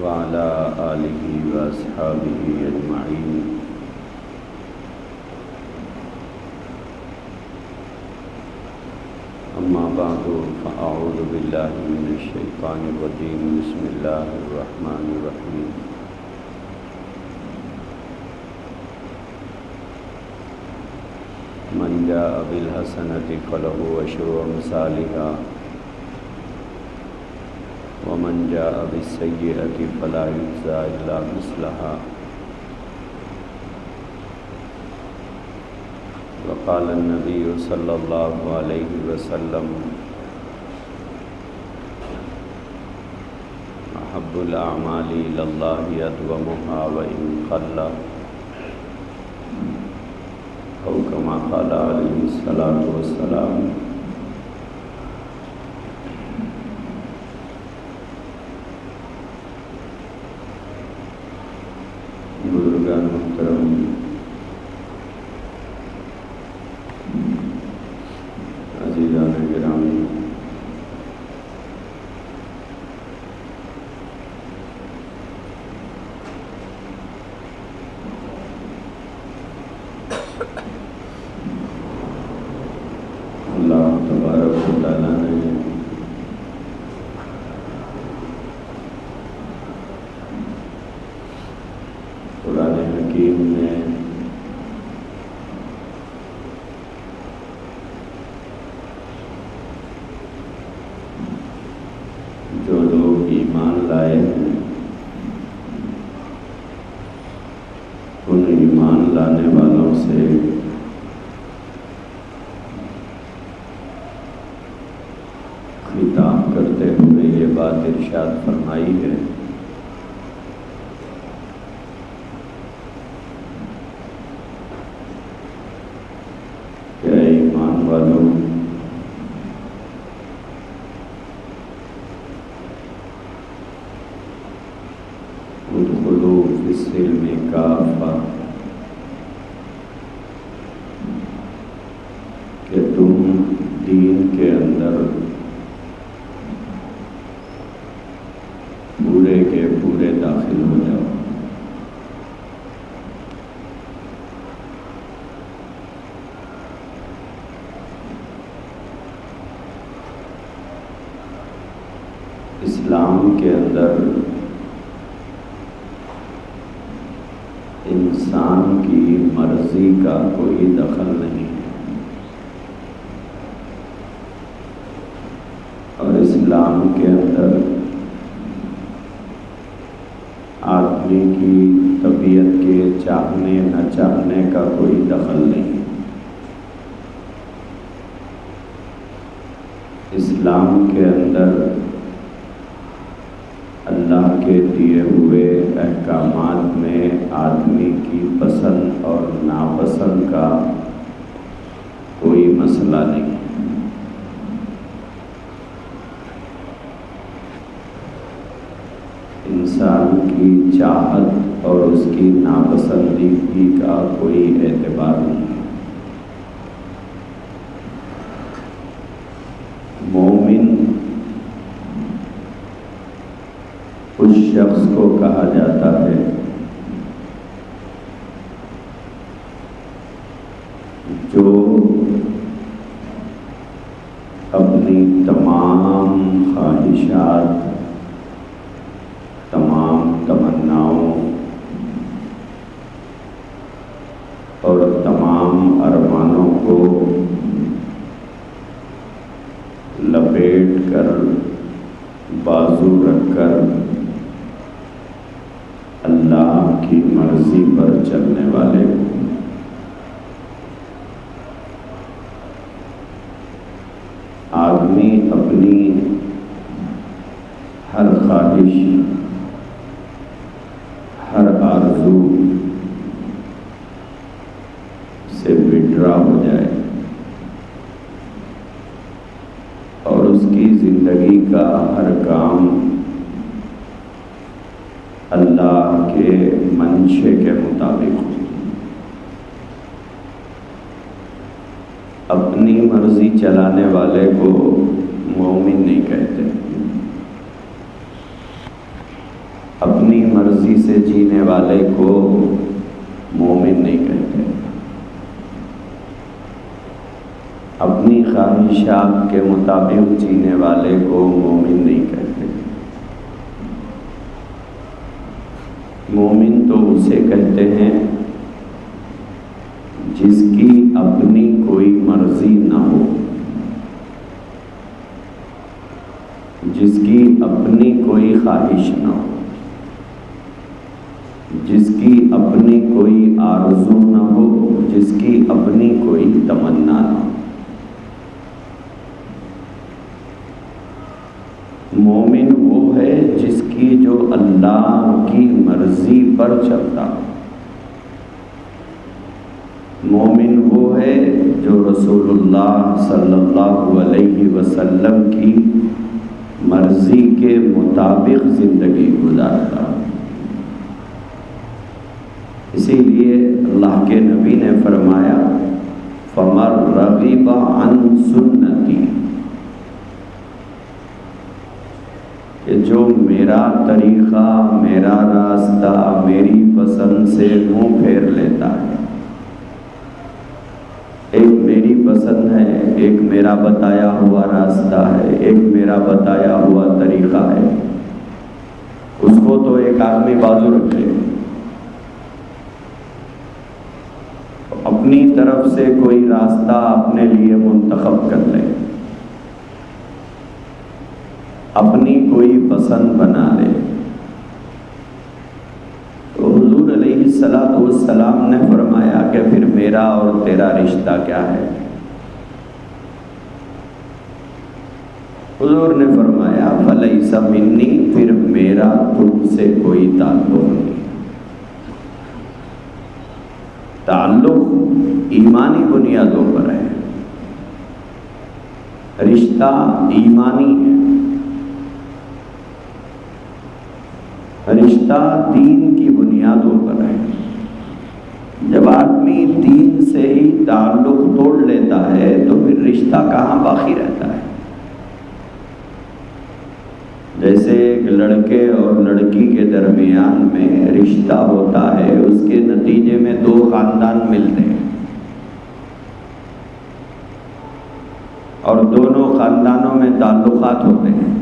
وعلى آله وأصحابه أجمعين. أما بعد فأعوذ بالله من الشيطان الرجيم. بسم الله الرحمن الرحيم. من جاء بالحسنة فله عشر أمثالها ومن جاء بالسيئة فلا يجزى إلا مثلها. وقال النبي صلى الله عليه وسلم: أحب الأعمال إلى الله أدومها وإن قل، أو كما قال عليه الصلاة والسلام. بزرگان محترم، عزیزان گرامی، اللہ تبارک و تعالیٰ نے قرآن حکیم میں جو لوگ ایمان لائے ہیں ان ایمان لانے والوں سے خطاب کرتے ہوئے یہ بات ارشاد فرمائی ہے کہ اے ایمان والوں، ادخلوا فی السلم کافہ، کہ تم دین کے اندر پورے کے پورے داخل ہو جاؤ. اسلام کے اندر انسان کی مرضی کا کوئی دخل نہیں ہے، اور اسلام کے اندر آدمی کی طبیعت کے چاہنے نہ چاہنے کا کوئی دخل نہیں. اسلام کے اندر اللہ کے دیے ہوئے احکامات میں آدمی کی پسند اور ناپسند کا کوئی مسئلہ نہیں. انسان کی چاہت اور اس کی ناپسندیدگی کا کوئی اعتبار نہیں. مومن اس شخص کو کہا جاتا ہے جو اپنی تمام خواہشات، تمام تمناؤں اور تمام ارمانوں کو لپیٹ کر بازو رکھ کر اللہ کی مرضی پر چلنے والے کو. آدمی اپنی ہر خواہش بازو سے وڈرا ہو جائے اور اس کی زندگی کا ہر کام اللہ کے منشے کے مطابق ہو. اپنی مرضی چلانے والے کو مومن نہیں کہتے. اپنی مرضی سے جینے والے کو مومن نہیں کہتے. اپنی خواہشات کے مطابق جینے والے کو مومن نہیں کہتے. مومن تو اسے کہتے ہیں جس کی اپنی کوئی مرضی نہ ہو، جس کی اپنی کوئی خواہش نہ ہو، جس کی اپنی کوئی آرزو نہ ہو، جس کی اپنی کوئی تمنا نہ ہو. مومن وہ ہے جس کی جو اللہ کی مرضی پر چلتا ہو. مومن وہ ہے جو رسول اللہ صلی اللہ علیہ وسلم کی مرضی کے مطابق زندگی گزارتا ہو. اسی لیے اللہ کے نبی نے فرمایا فَمَن رَغِبَ عَن سُنَّتِي، کہ جو میرا طریقہ، میرا راستہ، میری پسند سے منہ پھیر لیتا ہے. ایک میری پسند ہے، ایک میرا بتایا ہوا راستہ ہے، ایک میرا بتایا ہوا طریقہ ہے، اس کو تو ایک آدمی بازو رکھے. اپنی طرف سے کوئی راستہ اپنے لیے منتخب کر لے، اپنی کوئی پسند بنا لے. تو حضور علیہ السلام نے فرمایا کہ پھر میرا اور تیرا رشتہ کیا ہے؟ حضور نے فرمایا فلیس منی، پھر میرا تم سے کوئی تعلق نہیں. تعلق ایمانی بنیادوں پر ہے، رشتہ ایمانی ہے، رشتہ دین کی بنیادوں پر ہے. جب آدمی دین سے ہی تعلق توڑ لیتا ہے تو پھر رشتہ کہاں باقی رہتا ہے؟ جیسے ایک لڑکے اور لڑکی کے درمیان میں رشتہ ہوتا ہے، اس کے نتیجے میں دو خاندان ملتے ہیں اور دونوں خاندانوں میں تعلقات ہوتے ہیں،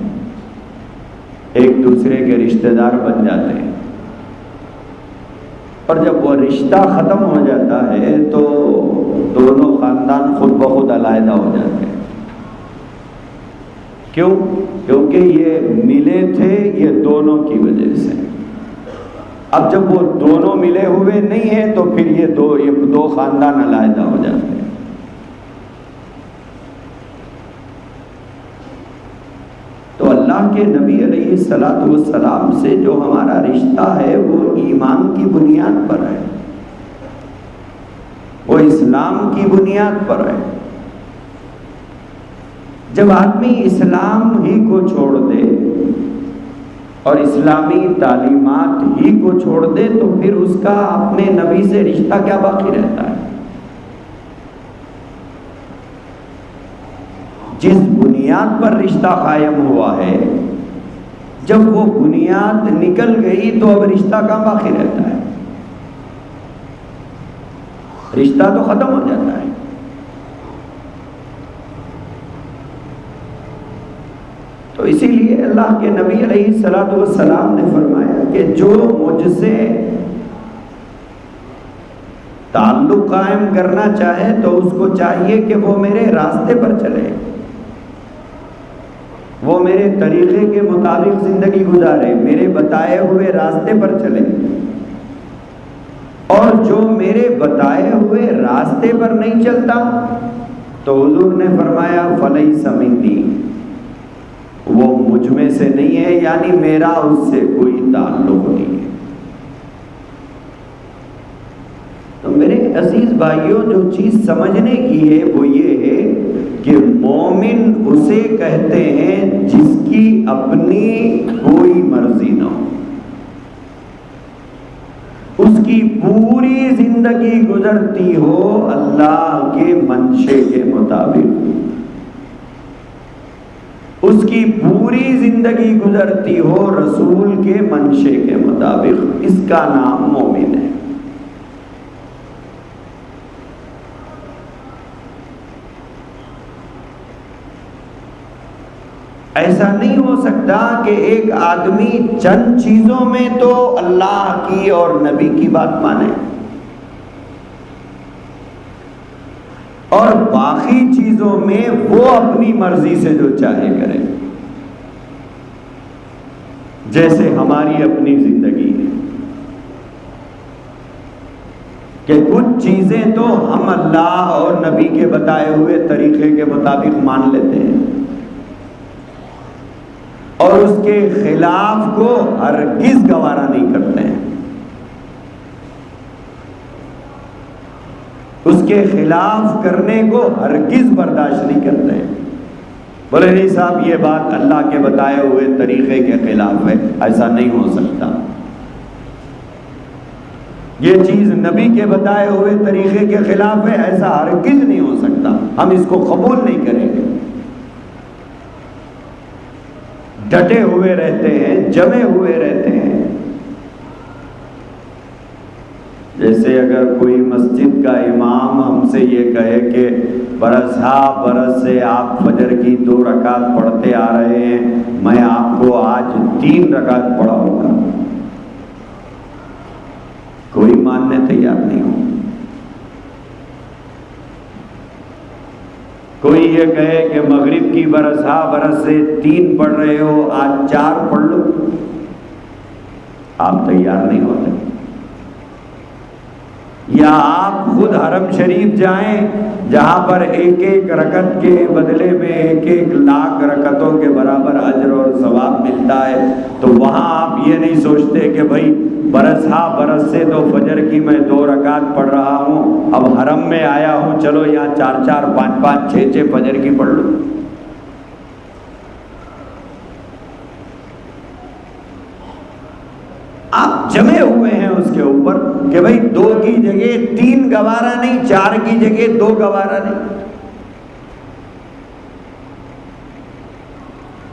ایک دوسرے کے رشتہ دار بن جاتے ہیں. اور جب وہ رشتہ ختم ہو جاتا ہے تو دونوں خاندان خود بخود علیحدہ ہو جاتے ہیں. کیوں؟ کیونکہ یہ ملے تھے یہ دونوں کی وجہ سے. اب جب وہ دونوں ملے ہوئے نہیں ہیں تو پھر یہ دو خاندان علیحدہ ہو جاتے ہیں. تو اللہ کے نبی علیہ السلام سے جو ہمارا رشتہ ہے وہ ایمان کی بنیاد پر ہے، وہ اسلام کی بنیاد پر ہے. جب آدمی اسلام ہی کو چھوڑ دے اور اسلامی تعلیمات ہی کو چھوڑ دے تو پھر اس کا اپنے نبی سے رشتہ کیا باقی رہتا ہے؟ جس بنیاد پر رشتہ قائم ہوا ہے، جب وہ بنیاد نکل گئی تو اب رشتہ کہاں باقی رہتا ہے؟ رشتہ تو ختم ہو جاتا ہے. تو اسی لیے اللہ کے نبی علیہ السلام نے فرمایا کہ جو مجھ سے تعلق قائم کرنا چاہے تو اس کو چاہیے کہ وہ میرے راستے پر چلے، وہ میرے طریقے کے مطابق زندگی گزارے، میرے بتائے ہوئے راستے پر چلے. اور جو میرے بتائے ہوئے راستے پر نہیں چلتا تو حضور نے فرمایا فلیس منی، وہ مجھ میں سے نہیں ہے، یعنی میرا اس سے کوئی تعلق نہیں ہے. عزیز بھائیوں جو چیز سمجھنے کی ہے وہ یہ ہے کہ مومن اسے کہتے ہیں جس کی اپنی کوئی مرضی نہ ہو، اس کی پوری زندگی گزرتی ہو اللہ کے منشے کے مطابق، اس کی پوری زندگی گزرتی ہو رسول کے منشے کے مطابق، اس کا نام مومن ہے۔ ایسا نہیں ہو سکتا کہ ایک آدمی چند چیزوں میں تو اللہ کی اور نبی کی بات مانے اور باقی چیزوں میں وہ اپنی مرضی سے جو چاہے کرے، جیسے ہماری اپنی زندگی ہے کہ کچھ چیزیں تو ہم اللہ اور نبی کے بتائے ہوئے طریقے کے مطابق مان لیتے ہیں اور اس کے خلاف کو ہرگز گوارا نہیں کرتے ہیں، اس کے خلاف کرنے کو ہرگز برداشت نہیں کرتے ہیں۔ بولے نہیں صاحب یہ بات اللہ کے بتائے ہوئے طریقے کے خلاف ہے، ایسا نہیں ہو سکتا، یہ چیز نبی کے بتائے ہوئے طریقے کے خلاف ہے، ایسا ہرگز نہیں ہو سکتا، ہم اس کو قبول نہیں کریں گے۔ ڈٹے ہوئے رہتے ہیں، جمے ہوئے رہتے ہیں۔ جیسے اگر کوئی مسجد کا امام ہم سے یہ کہے کہ برس برس سے آپ فجر کی 2 رکعت پڑھتے آ رہے ہیں، میں آپ کو آج 3 رکعت پڑھاؤں گا، کوئی ماننے تیار نہیں ہو۔ کوئی یہ کہے کہ مغرب کی برس سے 3 پڑھ رہے ہو، آج 4 پڑھ لو، آپ تیار نہیں ہوتے۔ یا آپ خود حرم شریف جائیں جہاں پر ایک ایک رکعت کے بدلے میں 1 لاکھ رکعتوں کے برابر اجر اور ثواب ملتا ہے، تو وہاں آپ یہ نہیں سوچتے کہ بھائی برس سے تو فجر کی میں 2 رکعت پڑھ رہا ہوں، اب حرم میں آیا ہوں، چلو یہاں 4 5 6 فجر کی پڑھ لو۔ آپ جمے ہوئے ہیں اس کے اوپر کہ بھائی 2 کی جگہ 3 گوارا نہیں، 4 کی جگہ 2 گوارا نہیں۔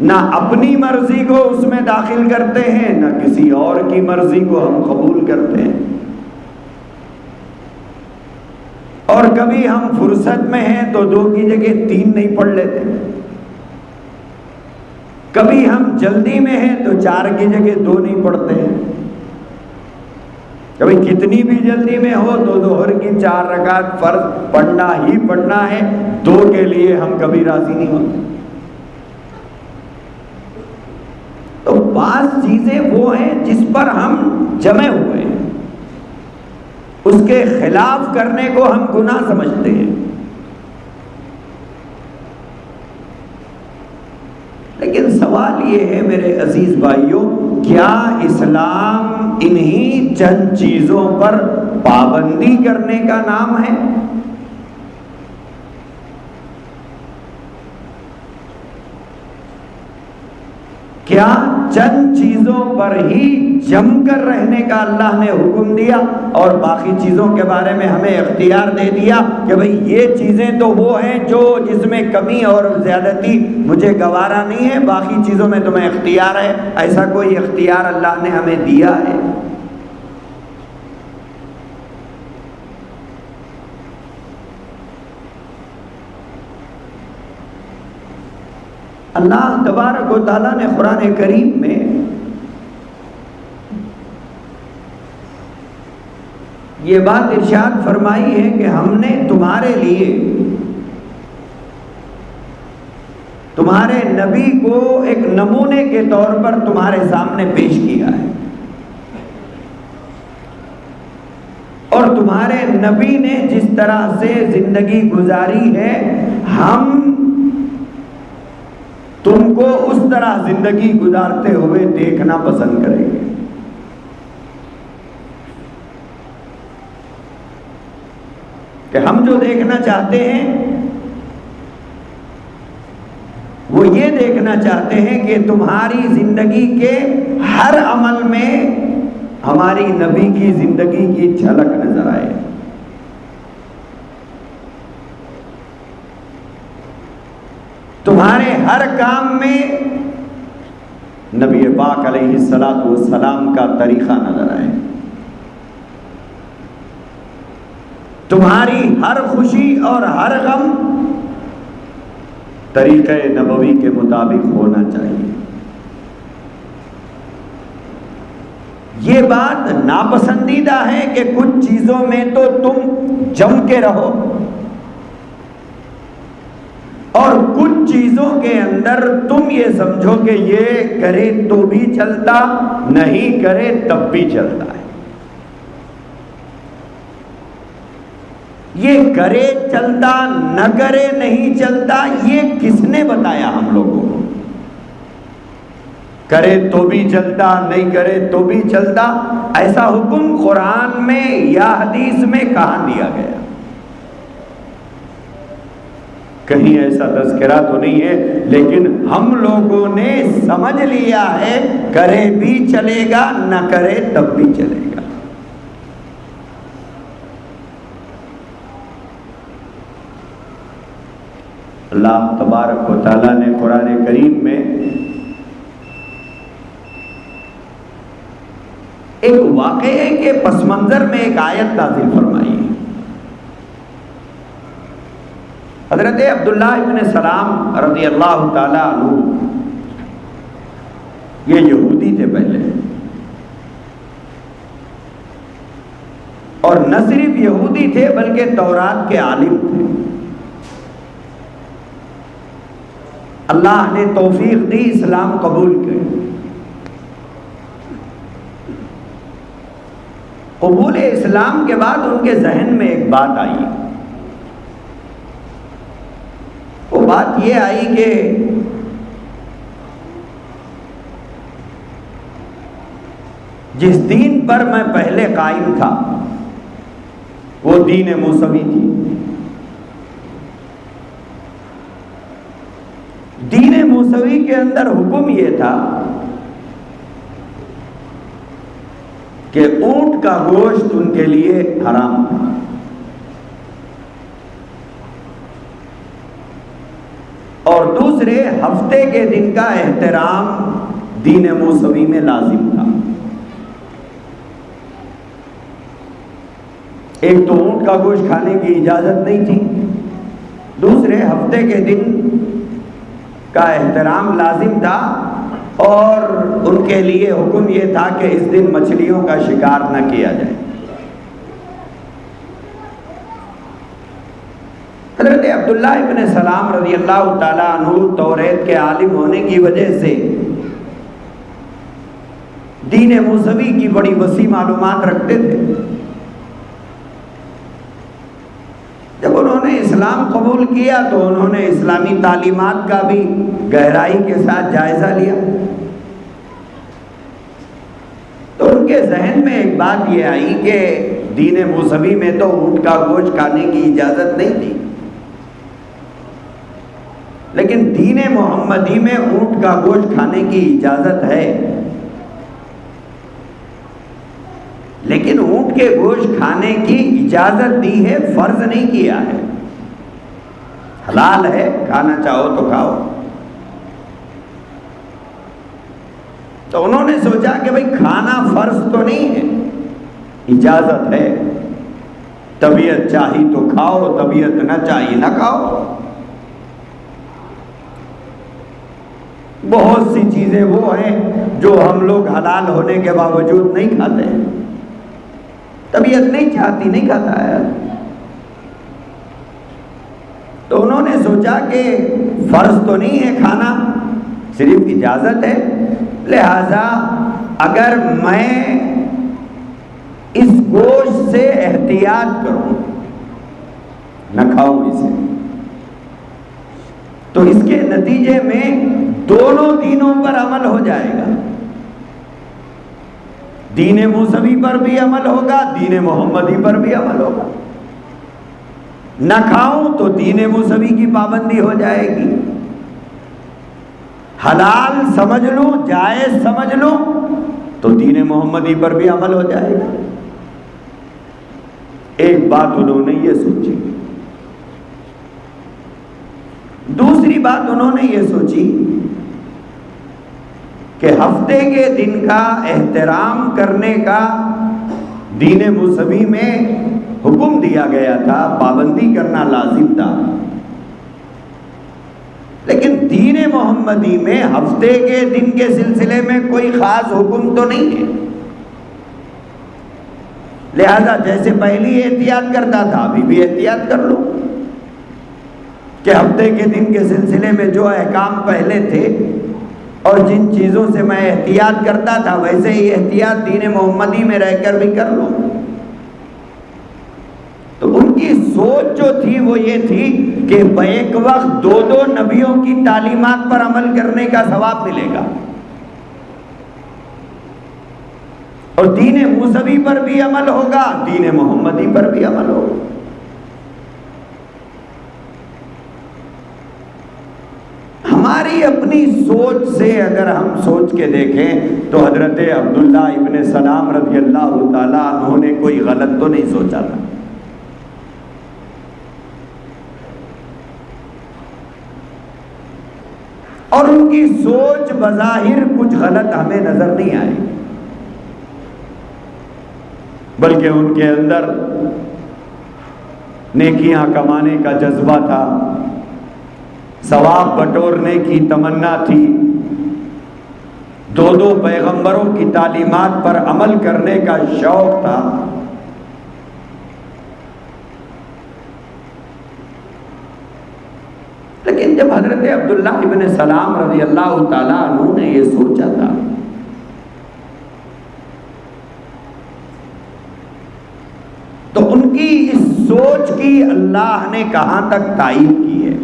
نہ اپنی مرضی کو اس میں داخل کرتے ہیں، نہ کسی اور کی مرضی کو ہم قبول کرتے ہیں۔ اور کبھی ہم فرصت میں ہیں تو 2 کی جگہ 3 نہیں پڑھ لیتے، کبھی ہم جلدی میں ہیں تو 4 کی جگہ 2 نہیں پڑھتے ہیں، کبھی کتنی بھی جلدی میں ہو تو ظہر کی 4 رکعت فرض پڑھنا ہی پڑھنا ہے، 2 کے لیے ہم کبھی راضی نہیں ہوتے۔ تو بعض چیزیں وہ ہیں جس پر ہم جمے ہوئے ہیں، اس کے خلاف کرنے کو ہم گناہ سمجھتے ہیں۔ لیکن سوال یہ ہے میرے عزیز بھائیوں، کیا اسلام انہی چند چیزوں پر پابندی کرنے کا نام ہے؟ کیا چند چیزوں پر ہی جم کر رہنے کا اللہ نے حکم دیا اور باقی چیزوں کے بارے میں ہمیں اختیار دے دیا کہ بھئی یہ چیزیں تو وہ ہیں جو جس میں کمی اور زیادتی مجھے گوارا نہیں ہے، باقی چیزوں میں تمہیں اختیار ہے؟ ایسا کوئی اختیار اللہ نے ہمیں دیا ہے؟ اللہ تبارک و تعالیٰ نے قرآن کریم میں یہ بات ارشاد فرمائی ہے کہ ہم نے تمہارے لیے تمہارے نبی کو ایک نمونے کے طور پر تمہارے سامنے پیش کیا ہے، اور تمہارے نبی نے جس طرح سے زندگی گزاری ہے ہم تم کو اس طرح زندگی گزارتے ہوئے دیکھنا پسند کریں گے۔ کہ ہم جو دیکھنا چاہتے ہیں وہ یہ دیکھنا چاہتے ہیں کہ تمہاری زندگی کے ہر عمل میں ہماری نبی کی زندگی کی جھلک نظر آئے. تمہارے ہر کام میں نبی پاک علیہ الصلوۃ والسلام کا طریقہ نظر آئے. تمہاری ہر خوشی اور ہر غم طریقہ نبوی کے مطابق ہونا چاہیے. یہ بات ناپسندیدہ ہے کہ کچھ چیزوں میں تو تم جم کے رہو اور کچھ چیزوں کے اندر تم یہ سمجھو کہ یہ کرے تو بھی چلتا، نہیں کرے تب بھی چلتا ہے. یہ کرے چلتا، نہ کرے نہیں چلتا، یہ کس نے بتایا ہم لوگوں کو؟ کرے تو بھی چلتا، نہیں کرے تو بھی چلتا، ایسا حکم قرآن میں یا حدیث میں کہاں دیا گیا؟ کہیں ایسا تذکرہ تو نہیں ہے، لیکن ہم لوگوں نے سمجھ لیا ہے کرے بھی چلے گا، نہ کرے تب بھی چلے گا. اللہ تبارک و تعالیٰ نے قرآن کریم میں ایک واقعے کے پس منظر میں ایک آیت نازل فرمائی ہے. حضرت عبداللہ ابن سلام رضی اللہ تعالیٰ عنہ یہ یہودی تھے پہلے، اور نہ صرف یہودی تھے بلکہ تورات کے عالم تھے. اللہ نے توفیق دی، اسلام قبول کر. قبول اسلام کے بعد ان کے ذہن میں ایک بات آئی. وہ بات یہ آئی کہ جس دین پر میں پہلے قائم تھا وہ دین موسوی تھی. دین موسوی کے اندر حکم یہ تھا کہ اونٹ کا گوشت ان کے لیے حرام تھا. اور دوسرے ہفتے کے دن کا احترام دین موسوی میں لازم تھا. ایک تو اونٹ کا گوشت کھانے کی اجازت نہیں تھی، دوسرے ہفتے کے دن کا احترام لازم تھا، اور ان کے لیے حکم یہ تھا کہ اس دن مچھلیوں کا شکار نہ کیا جائے. حضرت عبداللہ ابن سلام رضی اللہ تعالیٰ عنہ توریت کے عالم ہونے کی وجہ سے دین موسوی کی بڑی وسیع معلومات رکھتے تھے. جب انہوں نے اسلام قبول کیا تو انہوں نے اسلامی تعلیمات کا بھی گہرائی کے ساتھ جائزہ لیا. تو ان کے ذہن میں ایک بات یہ آئی کہ دین موسوی میں تو اونٹ کا گوشت کھانے کی اجازت نہیں تھی، لیکن دین محمدی میں اونٹ کا گوشت کھانے کی اجازت ہے. لیکن اونٹ کے گوشت کھانے کی اجازت دی ہے، فرض نہیں کیا ہے. حلال ہے، کھانا چاہو تو کھاؤ. تو انہوں نے سوچا کہ بھئی کھانا فرض تو نہیں ہے، اجازت ہے. طبیعت چاہی تو کھاؤ، طبیعت نہ چاہی نہ کھاؤ. بہت سی چیزیں وہ ہیں جو ہم لوگ حلال ہونے کے باوجود نہیں کھاتے. طبیعت نہیں چاہتی، نہیں کھاتا ہے. تو انہوں نے سوچا کہ فرض تو نہیں ہے کھانا، صرف اجازت ہے. لہذا اگر میں اس گوشت سے احتیاط کروں، نہ کھاؤں اسے، تو اس کے نتیجے میں دونوں دینوں پر عمل ہو جائے گا. دین موسوی پر بھی عمل ہوگا، دین محمدی پر بھی عمل ہوگا. نہ کھاؤں تو دین موسوی کی پابندی ہو جائے گی، حلال سمجھ لوں، جائز سمجھ لوں تو دین محمدی پر بھی عمل ہو جائے گا۔ ایک بات انہوں نے یہ سوچی۔ دوسری بات انہوں نے یہ سوچی کہ ہفتے کے دن کا احترام کرنے کا دین موسوی میں حکم دیا گیا تھا، پابندی کرنا لازم تھا، لیکن دین محمدی میں ہفتے کے دن کے سلسلے میں کوئی خاص حکم تو نہیں ہے، لہذا جیسے پہلی احتیاط کرتا تھا ابھی بھی احتیاط کر لو کہ ہفتے کے دن کے سلسلے میں جو احکام پہلے تھے اور جن چیزوں سے میں احتیاط کرتا تھا ویسے ہی احتیاط دین محمدی میں رہ کر بھی کر لو۔ تو ان کی سوچ جو تھی وہ یہ تھی کہ بیک وقت دو نبیوں کی تعلیمات پر عمل کرنے کا ثواب ملے گا اور دین موسوی پر بھی عمل ہوگا، دین محمدی پر بھی عمل ہوگا۔ ہماری اپنی سوچ سے اگر ہم سوچ کے دیکھیں تو حضرت عبداللہ ابن سلام رضی اللہ تعالیٰ عنہ نے کوئی غلط تو نہیں سوچا تھا، اور ان کی سوچ بظاہر کچھ غلط ہمیں نظر نہیں آئی، بلکہ ان کے اندر نیکیاں کمانے کا جذبہ تھا، ثواب بٹورنے کی تمنا تھی، دو پیغمبروں کی تعلیمات پر عمل کرنے کا شوق تھا۔ لیکن جب حضرت عبداللہ ابن سلام رضی اللہ تعالیٰ عنہ نے یہ سوچا تھا تو ان کی اس سوچ کی اللہ نے کہاں تک تائید کی ہے؟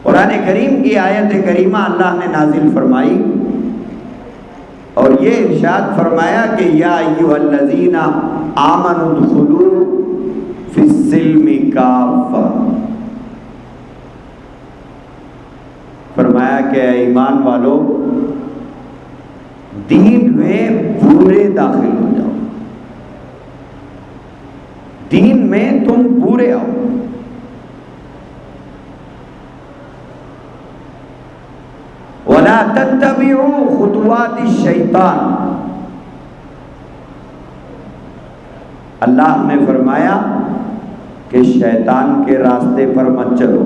قرآن کریم کی آیت کریمہ اللہ نے نازل فرمائی اور یہ ارشاد فرمایا کہ یا ایھا الذین آمنوا ادخلوا فی السلم کافہ، فرمایا کہ اے ایمان والو دین میں پورے داخل ہو جاؤ، دین میں تم پورے آؤ۔ وَلَا تَتَّبِعُوا خُطُوَاتِ الشَّيْطَانِ، اللہ نے فرمایا کہ شیطان کے راستے پر مت چلو۔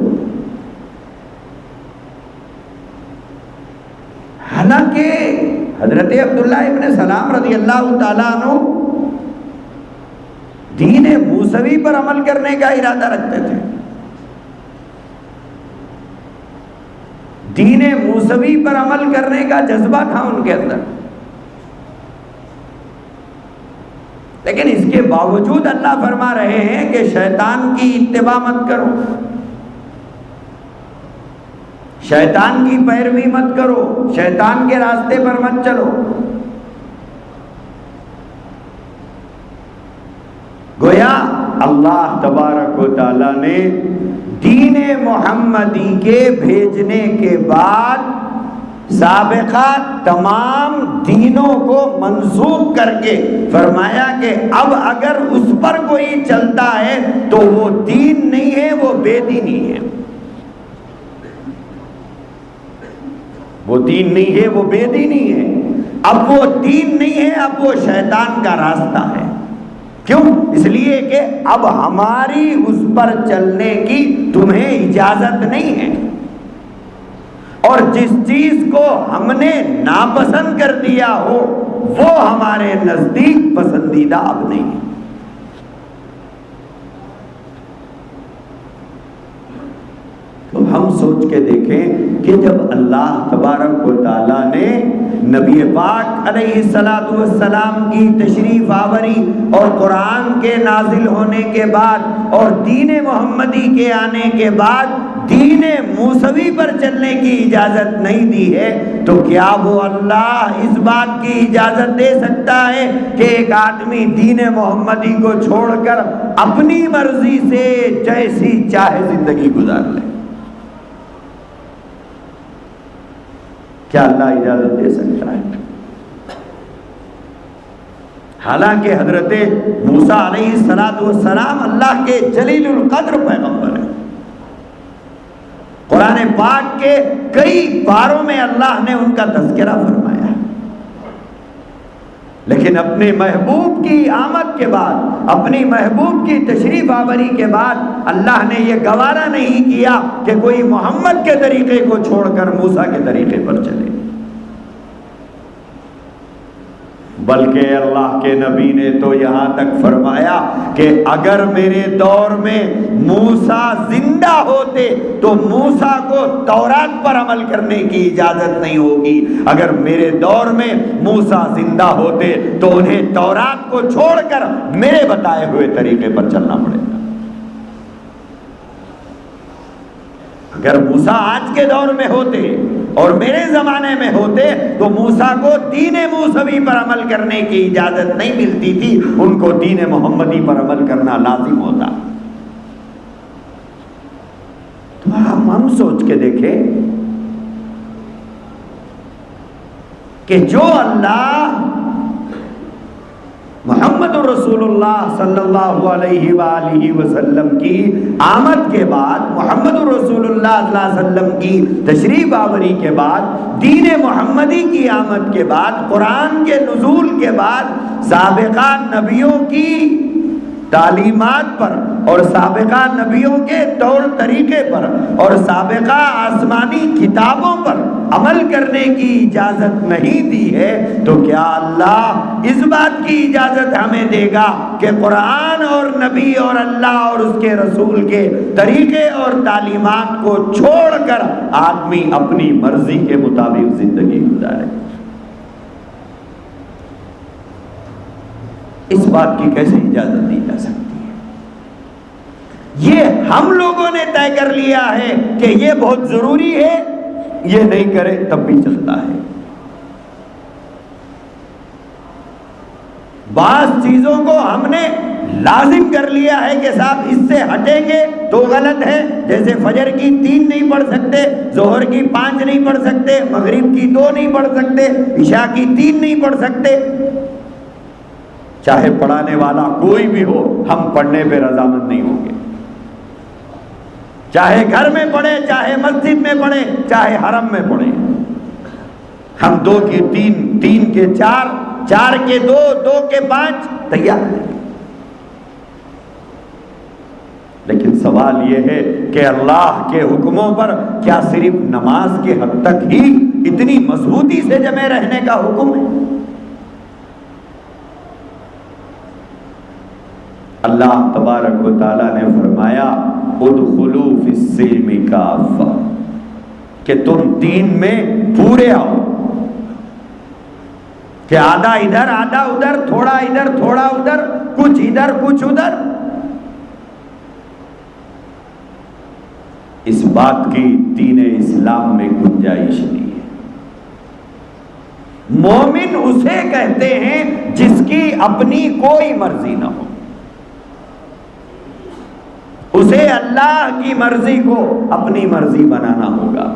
حالانکہ حضرت عبداللہ ابن سلام رضی اللہ تعالیٰ عنہ دین موسوی پر عمل کرنے کا ارادہ رکھتے تھے، دین موسوی پر عمل کرنے کا جذبہ تھا ان کے اندر، لیکن اس کے باوجود اللہ فرما رہے ہیں کہ شیطان کی اتباع مت کرو، شیطان کی پیروی مت کرو، شیطان کے راستے پر مت چلو۔ گویا اللہ تبارک و تعالی نے دین محمدی کے بھیجنے کے بعد سابقہ تمام دینوں کو منسوخ کر کے فرمایا کہ اب اگر اس پر کوئی چلتا ہے تو وہ دین نہیں ہے، وہ بے دینی ہے، وہ دین نہیں ہے، وہ بے دینی ہے۔ اب وہ دین نہیں ہے، اب وہ شیطان کا راستہ ہے۔ کیوں؟ اس لیے کہ اب ہماری اس پر چلنے کی تمہیں اجازت نہیں ہے، اور جس چیز کو ہم نے ناپسند کر دیا ہو وہ ہمارے نزدیک پسندیدہ اب نہیں ہے۔ تو ہم سوچ کے دیکھیں کہ جب اللہ تبارک و تعالیٰ نے نبی پاک علیہ الصلوۃ والسلام کی تشریف آوری اور قرآن کے نازل ہونے کے بعد اور دین محمدی کے آنے کے بعد دین موسوی پر چلنے کی اجازت نہیں دی ہے تو کیا وہ اللہ اس بات کی اجازت دے سکتا ہے کہ ایک آدمی دین محمدی کو چھوڑ کر اپنی مرضی سے جیسی چاہے زندگی گزار لے؟ کیا اللہ اجازت دے سکتا ہے؟ حالانکہ حضرت موسیٰ علیہ السلام اللہ کے جلیل القدر پیغمبر ہیں. قرآن پاک کے کئی باروں میں اللہ نے ان کا تذکرہ فرمایا، لیکن اپنے محبوب کی آمد کے بعد، اپنی محبوب کی تشریف آوری کے بعد اللہ نے یہ گوارا نہیں کیا کہ کوئی محمد کے طریقے کو چھوڑ کر موسیٰ کے طریقے پر چلے، بلکہ اللہ کے نبی نے تو یہاں تک فرمایا کہ اگر میرے دور میں موسیٰ زندہ ہوتے تو موسیٰ کو تورات پر عمل کرنے کی اجازت نہیں ہوگی، اگر میرے دور میں موسیٰ زندہ ہوتے تو انہیں تورات کو چھوڑ کر میرے بتائے ہوئے طریقے پر چلنا پڑے گا. اگر موسیٰ آج کے دور میں ہوتے اور میرے زمانے میں ہوتے تو موسیٰ کو دین موسوی پر عمل کرنے کی اجازت نہیں ملتی تھی، ان کو دین محمدی پر عمل کرنا لازم ہوتا. تو ہم سوچ کے دیکھیں کہ جو اللہ محمد رسول اللہ صلی اللہ علیہ وآلہ وسلم کی آمد کے بعد، محمد رسول اللہ صلی اللہ علیہ وسلم کی تشریف آوری کے بعد، دین محمدی کی آمد کے بعد، قرآن کے نزول کے بعد سابقہ نبیوں کی تعلیمات پر اور سابقہ نبیوں کے طور طریقے پر اور سابقہ آسمانی کتابوں پر عمل کرنے کی اجازت نہیں دی ہے تو کیا اللہ اس بات کی اجازت ہمیں دے گا کہ قرآن اور نبی اور اللہ اور اس کے رسول کے طریقے اور تعلیمات کو چھوڑ کر آدمی اپنی مرضی کے مطابق زندگی گزارے؟ اس بات کی کیسے اجازت دی جا سکتی ہے؟ یہ ہم لوگوں نے طے کر لیا ہے کہ یہ بہت ضروری ہے، یہ نہیں کرے تب بھی چلتا ہے. بعض چیزوں کو ہم نے لازم کر لیا ہے کہ صاحب اس سے ہٹیں گے تو غلط ہے، جیسے فجر کی 3 نہیں پڑھ سکتے، ظہر کی 5 نہیں پڑھ سکتے، مغرب کی 2 نہیں پڑھ سکتے، عشاء کی 3 نہیں پڑھ سکتے. چاہے پڑھانے والا کوئی بھی ہو، ہم پڑھنے پہ رضامند نہیں ہوں گے، چاہے گھر میں پڑھے، چاہے مسجد میں پڑھے، چاہے حرم میں پڑھے. ہم 2 کے 3، 3 کے 4، 4 کے 2، 2 کے 5 تیار ہیں. لیکن سوال یہ ہے کہ اللہ کے حکموں پر کیا صرف نماز کے حد تک ہی اتنی مضبوطی سے جمے رہنے کا حکم ہے؟ اللہ تبارک و تعالیٰ نے فرمایا ادخلوا فی السلم کافہ، کہ تم دین میں پورے آؤ، کہ آدھا ادھر آدھا ادھر، تھوڑا ادھر تھوڑا ادھر، کچھ ادھر کچھ ادھر. اس بات کی دین اسلام میں گنجائش نہیں ہے. مومن اسے کہتے ہیں جس کی اپنی کوئی مرضی نہ ہو، اسے اللہ کی مرضی کو اپنی مرضی بنانا ہوگا،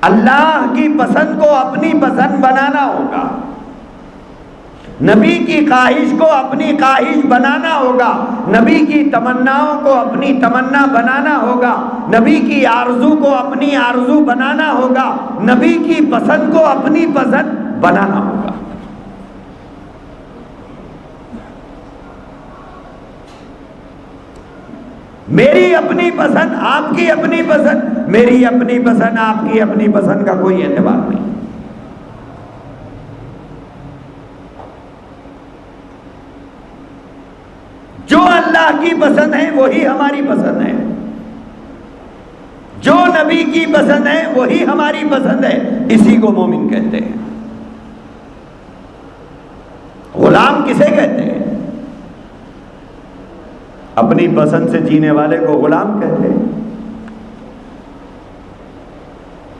اللہ کی پسند کو اپنی پسند بنانا ہوگا، نبی کی خواہش کو اپنی خواہش بنانا ہوگا، نبی کی تمناؤں کو اپنی تمنا بنانا ہوگا، نبی کی آرزو کو اپنی آرزو بنانا ہوگا، نبی کی پسند کو اپنی پسند بنانا ہوگا. میری اپنی پسند، آپ کی اپنی پسند، میری اپنی پسند، آپ کی اپنی پسند کا کوئی اعتبار نہیں. جو اللہ کی پسند ہے وہی ہماری پسند ہے، جو نبی کی پسند ہے وہی ہماری پسند ہے. اسی کو مومن کہتے ہیں. غلام کسے کہتے ہیں؟ اپنی پسند سے جینے والے کو غلام کہتے ہیں،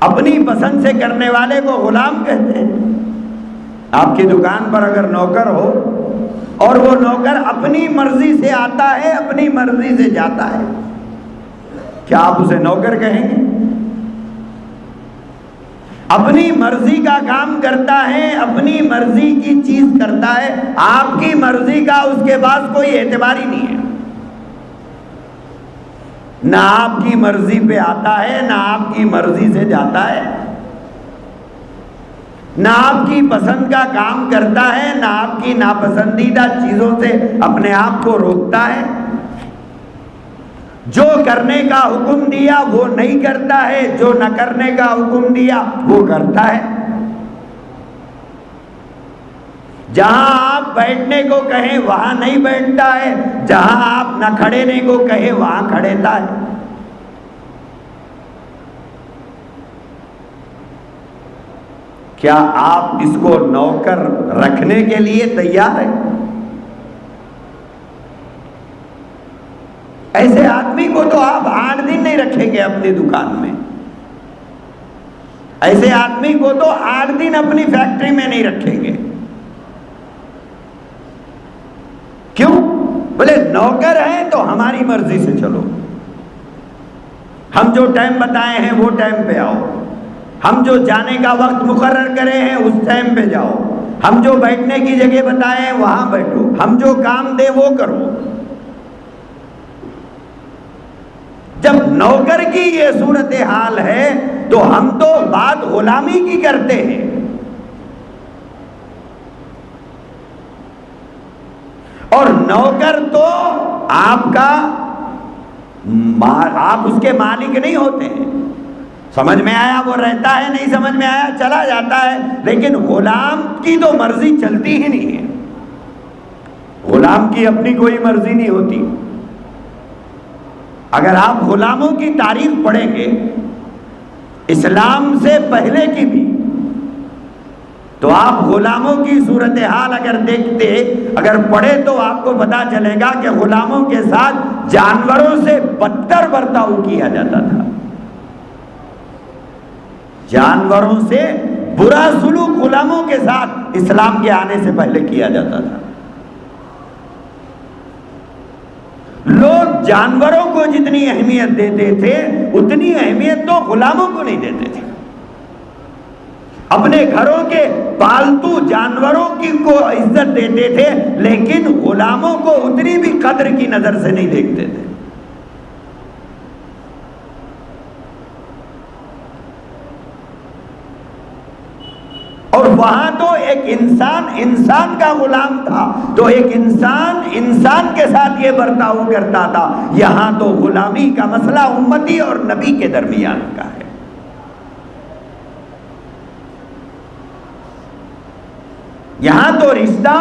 اپنی پسند سے کرنے والے کو غلام کہتے ہیں۔ آپ کی دکان پر اگر نوکر ہو اور وہ نوکر اپنی مرضی سے آتا ہے، اپنی مرضی سے جاتا ہے، کیا آپ اسے نوکر کہیں گے؟ اپنی مرضی کا کام کرتا ہے، اپنی مرضی کی چیز کرتا ہے، آپ کی مرضی کا اس کے پاس کوئی اعتبار ہی نہیں ہے۔ نہ آپ کی مرضی پہ آتا ہے، نہ آپ کی مرضی سے جاتا ہے، نہ آپ کی پسند کا کام کرتا ہے، نہ آپ کی ناپسندیدہ چیزوں سے اپنے آپ کو روکتا ہے۔ جو کرنے کا حکم دیا وہ نہیں کرتا ہے، جو نہ کرنے کا حکم دیا وہ کرتا ہے۔ جہاں آپ بیٹھنے کو کہیں وہاں نہیں بیٹھتا ہے، جہاں آپ نہ کھڑےنے کو کہیں وہاں کھڑےتا ہے۔ کیا آپ اس کو نوکر رکھنے کے لیے تیار ہیں؟ ایسے آدمی کو تو آپ 8 دن نہیں رکھیں گے اپنی دکان میں، ایسے آدمی کو تو 8 دن اپنی فیکٹری میں نہیں رکھیں گے۔ کیوں؟ بولے نوکر ہیں تو ہماری مرضی سے چلو، ہم جو ٹائم بتائے ہیں وہ ٹائم پہ آؤ، ہم جو جانے کا وقت مقرر کرے ہیں اس ٹائم پہ جاؤ، ہم جو بیٹھنے کی جگہ بتائے ہیں وہاں بیٹھو، ہم جو کام دیں وہ کرو۔ جب نوکر کی یہ صورتحال ہے تو ہم تو بات غلامی کی کرتے ہیں۔ اور نوکر تو آپ اس کے مالک نہیں ہوتے ہیں۔ سمجھ میں آیا وہ رہتا ہے، نہیں سمجھ میں آیا چلا جاتا ہے، لیکن غلام کی تو مرضی چلتی ہی نہیں ہے۔ غلام کی اپنی کوئی مرضی نہیں ہوتی۔ اگر آپ غلاموں کی تاریخ پڑھیں گے اسلام سے پہلے کی بھی، تو آپ غلاموں کی صورتحال اگر دیکھتے، اگر پڑھے تو آپ کو پتا چلے گا کہ غلاموں کے ساتھ جانوروں سے بدتر برتاؤ کیا جاتا تھا، جانوروں سے برا سلوک غلاموں کے ساتھ اسلام کے آنے سے پہلے کیا جاتا تھا۔ لوگ جانوروں کو جتنی اہمیت دیتے تھے اتنی اہمیت تو غلاموں کو نہیں دیتے تھے۔ اپنے گھروں کے پالتو جانوروں کی کو عزت دیتے تھے، لیکن غلاموں کو اتنی بھی قدر کی نظر سے نہیں دیکھتے تھے۔ اور وہاں تو ایک انسان کا غلام تھا، تو ایک انسان کے ساتھ یہ برتاؤ کرتا تھا۔ یہاں تو غلامی کا مسئلہ امتی اور نبی کے درمیان کا ہے۔ یہاں تو رشتہ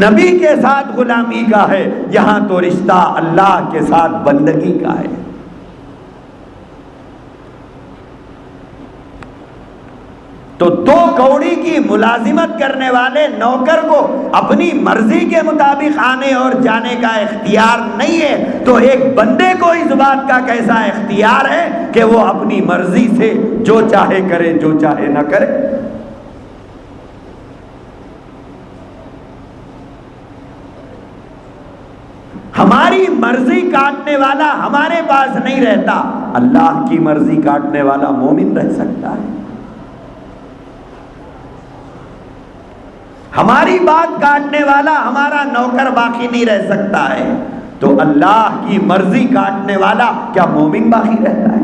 نبی کے ساتھ غلامی کا ہے، یہاں تو رشتہ اللہ کے ساتھ بندگی کا ہے۔ تو 2 کوڑی کی ملازمت کرنے والے نوکر کو اپنی مرضی کے مطابق آنے اور جانے کا اختیار نہیں ہے، تو ایک بندے کو اس بات کا کیسا اختیار ہے کہ وہ اپنی مرضی سے جو چاہے کرے، جو چاہے نہ کرے۔ ہماری مرضی کاٹنے والا ہمارے پاس نہیں رہتا، اللہ کی مرضی کاٹنے والا مومن رہ سکتا ہے۔ ہماری بات کاٹنے والا ہمارا نوکر باقی نہیں رہ سکتا ہے، تو اللہ کی مرضی کاٹنے والا کیا مومن باقی رہتا ہے؟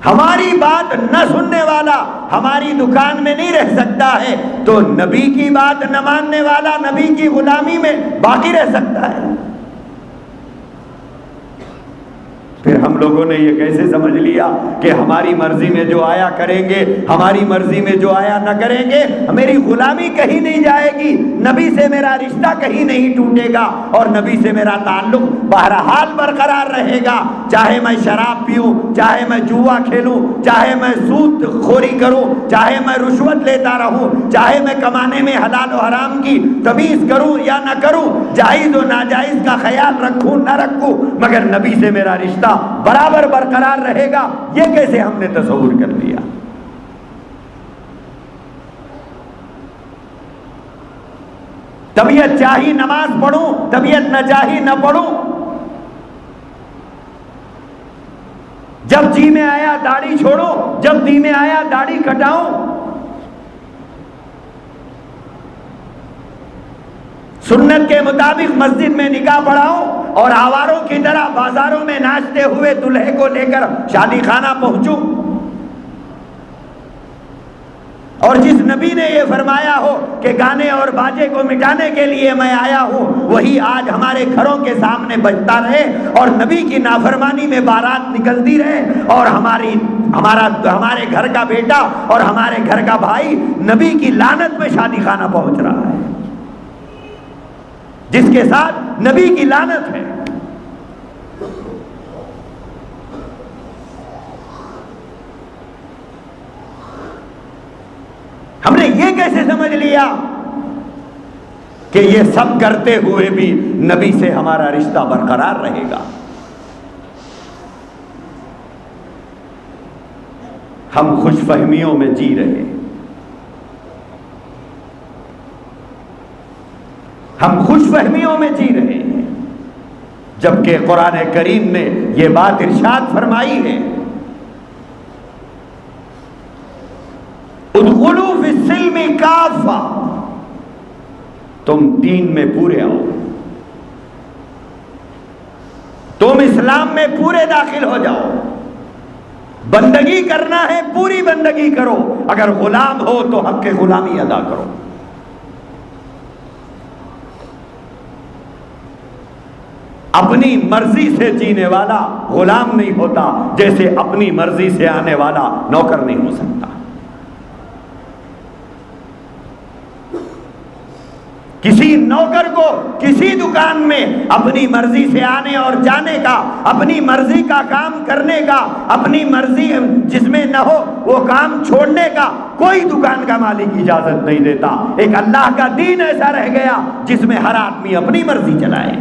ہماری بات نہ سننے والا ہماری دکان میں نہیں رہ سکتا ہے، تو نبی کی بات نہ ماننے والا نبی کی غلامی میں باقی رہ سکتا ہے؟ پھر ہم لوگ لوگوں نے یہ کیسے سمجھ لیا کہ ہماری مرضی میں جو آیا کریں گے، ہماری مرضی میں جو آیا نہ کریں گے، میری غلامی کہیں نہیں جائے گی، نبی سے میرا رشتہ کہیں نہیں ٹوٹے گا، اور نبی سے میرا تعلق بہرحال برقرار رہے گا، چاہے میں شراب پیوں، چاہے میں جوا کھیلوں، چاہے میں سود خوری کروں، چاہے میں رشوت لیتا رہوں، چاہے میں کمانے میں حلال و حرام کی تمیز کروں یا نہ کروں، جائز و ناجائز کا خیال رکھوں نہ رکھوں، مگر نبی سے میرا رشتہ برابر برقرار رہے گا۔ یہ کیسے ہم نے تصور کر لیا؟ طبیعت چاہی نماز پڑھوں، طبیعت نہ چاہی نہ پڑھوں، جب جی میں آیا داڑھی چھوڑوں، جب جی میں آیا داڑھی کٹاؤں، سنت کے مطابق مسجد میں نکاح پڑھاؤں اور آواروں کی طرح بازاروں میں ناچتے ہوئے دلہے کو لے کر شادی خانہ پہنچوں، اور جس نبی نے یہ فرمایا ہو کہ گانے اور باجے کو مٹانے کے لیے میں آیا ہوں، وہی آج ہمارے گھروں کے سامنے بجتا رہے اور نبی کی نافرمانی میں بارات نکلتی رہے، اور ہمارے گھر کا بیٹا اور ہمارے گھر کا بھائی نبی کی لعنت میں شادی خانہ پہنچ رہا ہے، جس کے ساتھ نبی کی لعنت ہے۔ ہم نے یہ کیسے سمجھ لیا کہ یہ سب کرتے ہوئے بھی نبی سے ہمارا رشتہ برقرار رہے گا؟ ہم خوش فہمیوں میں جی رہے، ہم خوش فہمیوں میں جی رہے ہیں، جبکہ قرآن کریم نے یہ بات ارشاد فرمائی ہے، ادخلوا فی السلم کافہ، تم دین میں پورے آؤ، تم اسلام میں پورے داخل ہو جاؤ، بندگی کرنا ہے پوری بندگی کرو، اگر غلام ہو تو حق غلامی ادا کرو۔ اپنی مرضی سے جینے والا غلام نہیں ہوتا، جیسے اپنی مرضی سے آنے والا نوکر نہیں ہو سکتا۔ کسی نوکر کو کسی دکان میں اپنی مرضی سے آنے اور جانے کا، اپنی مرضی کا کام کرنے کا، اپنی مرضی جس میں نہ ہو وہ کام چھوڑنے کا کوئی دکان کا مالک اجازت نہیں دیتا۔ ایک اللہ کا دین ایسا رہ گیا جس میں ہر آدمی اپنی مرضی چلائے،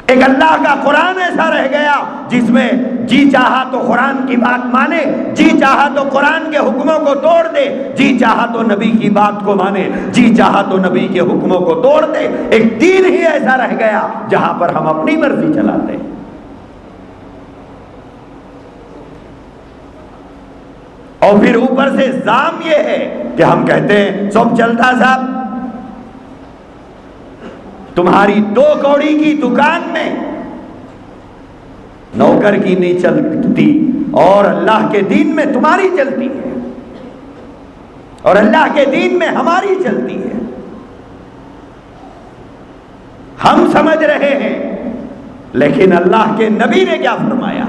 ایک اللہ کا قرآن ایسا رہ گیا جس میں جی چاہا تو قرآن کی بات مانے، جی چاہا تو قرآن کے حکموں کو توڑ دے، جی چاہا تو نبی کی بات کو مانے، جی چاہا تو نبی کے حکموں کو توڑ دے۔ ایک دین ہی ایسا رہ گیا جہاں پر ہم اپنی مرضی چلاتے ہیں۔ اور پھر اوپر سے الزام یہ ہے کہ ہم کہتے ہیں سب چلتا صاحب، تمہاری 2 کوڑی کی دکان میں نوکر کی نہیں چلتی اور اللہ کے دین میں تمہاری چلتی ہے، اور اللہ کے دین میں ہماری چلتی ہے۔ ہم سمجھ رہے ہیں، لیکن اللہ کے نبی نے کیا فرمایا؟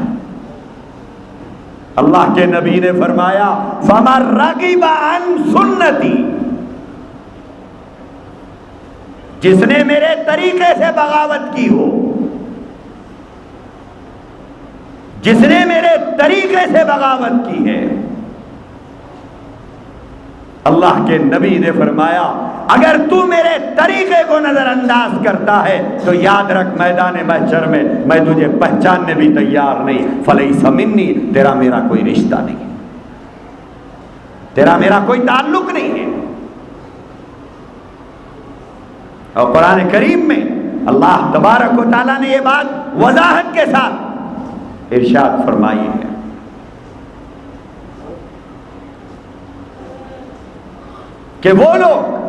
اللہ کے نبی نے فرمایا فَمَن رَغِبَ عَن سُنَّتِي، جس نے میرے طریقے سے بغاوت کی ہو، جس نے میرے طریقے سے بغاوت کی ہے، اللہ کے نبی نے فرمایا اگر تو میرے طریقے کو نظر انداز کرتا ہے تو یاد رکھ میدان محشر میں میں تجھے پہچاننے بھی تیار نہیں، فلیس منی، تیرا میرا کوئی رشتہ نہیں ہے، تیرا میرا کوئی تعلق نہیں ہے۔ اور قرآن کریم میں اللہ تبارک و تعالیٰ نے یہ بات وضاحت کے ساتھ ارشاد فرمائی ہے، کہ وہ لوگ